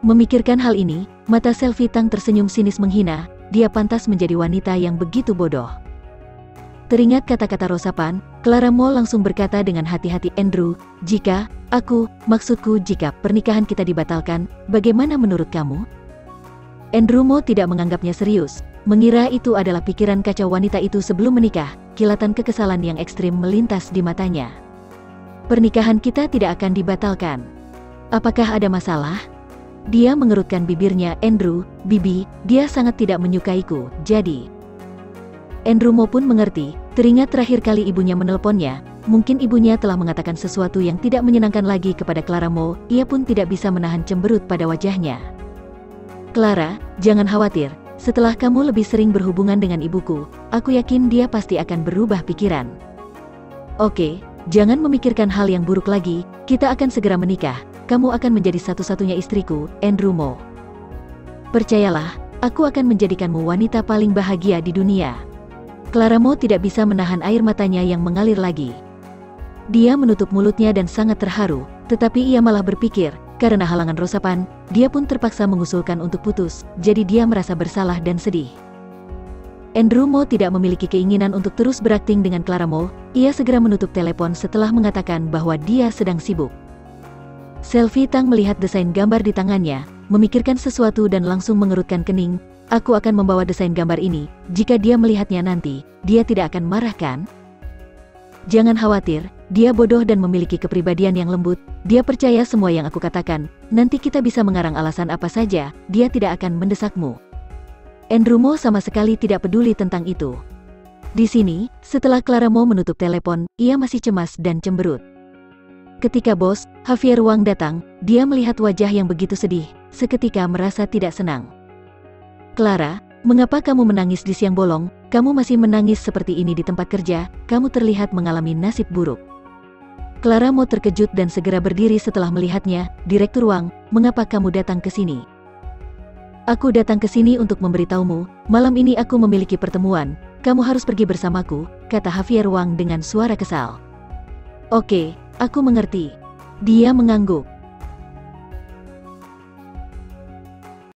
S1: Memikirkan hal ini, mata Selvi Tang tersenyum sinis menghina, dia pantas menjadi wanita yang begitu bodoh. Teringat kata-kata Rosapan, Clara Mo langsung berkata dengan hati-hati, Andrew, maksudku jika pernikahan kita dibatalkan, bagaimana menurut kamu? Andrew Mo tidak menganggapnya serius, mengira itu adalah pikiran kacau wanita itu sebelum menikah. Kilatan kekesalan yang ekstrim melintas di matanya. Pernikahan kita tidak akan dibatalkan. Apakah ada masalah? Dia mengerutkan bibirnya. Andrew, Bibi, dia sangat tidak menyukaiku, jadi... Andrew Mo pun mengerti, teringat terakhir kali ibunya menelponnya. Mungkin ibunya telah mengatakan sesuatu yang tidak menyenangkan lagi kepada Clara Mo. Ia pun tidak bisa menahan cemberut pada wajahnya. Clara, jangan khawatir. Setelah kamu lebih sering berhubungan dengan ibuku, aku yakin dia pasti akan berubah pikiran. Oke, jangan memikirkan hal yang buruk lagi. Kita akan segera menikah. Kamu akan menjadi satu-satunya istriku, Andrew Mo. Percayalah, aku akan menjadikanmu wanita paling bahagia di dunia. Clara Mo tidak bisa menahan air matanya yang mengalir lagi. Dia menutup mulutnya dan sangat terharu, tetapi ia malah berpikir, karena halangan Rosapan, dia pun terpaksa mengusulkan untuk putus, jadi dia merasa bersalah dan sedih. Andrew Mo tidak memiliki keinginan untuk terus berakting dengan Clara Mo. Ia segera menutup telepon setelah mengatakan bahwa dia sedang sibuk. Selvi Tang melihat desain gambar di tangannya, memikirkan sesuatu dan langsung mengerutkan kening. Aku akan membawa desain gambar ini, jika dia melihatnya nanti, dia tidak akan marah kan? Jangan khawatir, dia bodoh dan memiliki kepribadian yang lembut. Dia percaya semua yang aku katakan. Nanti kita bisa mengarang alasan apa saja, dia tidak akan mendesakmu. Andrew Mo sama sekali tidak peduli tentang itu. Di sini, setelah Clara Mo menutup telepon, ia masih cemas dan cemberut. Ketika bos, Javier Wang datang, dia melihat wajah yang begitu sedih, seketika merasa tidak senang. Clara, mengapa kamu menangis di siang bolong? Kamu masih menangis seperti ini di tempat kerja, kamu terlihat mengalami nasib buruk. Clara Mo terkejut dan segera berdiri setelah melihatnya. Direktur Wang, mengapa kamu datang ke sini? Aku datang ke sini untuk memberitahumu, malam ini aku memiliki pertemuan, kamu harus pergi bersamaku, kata Javier Wang dengan suara kesal. Oke, aku mengerti. Dia mengangguk.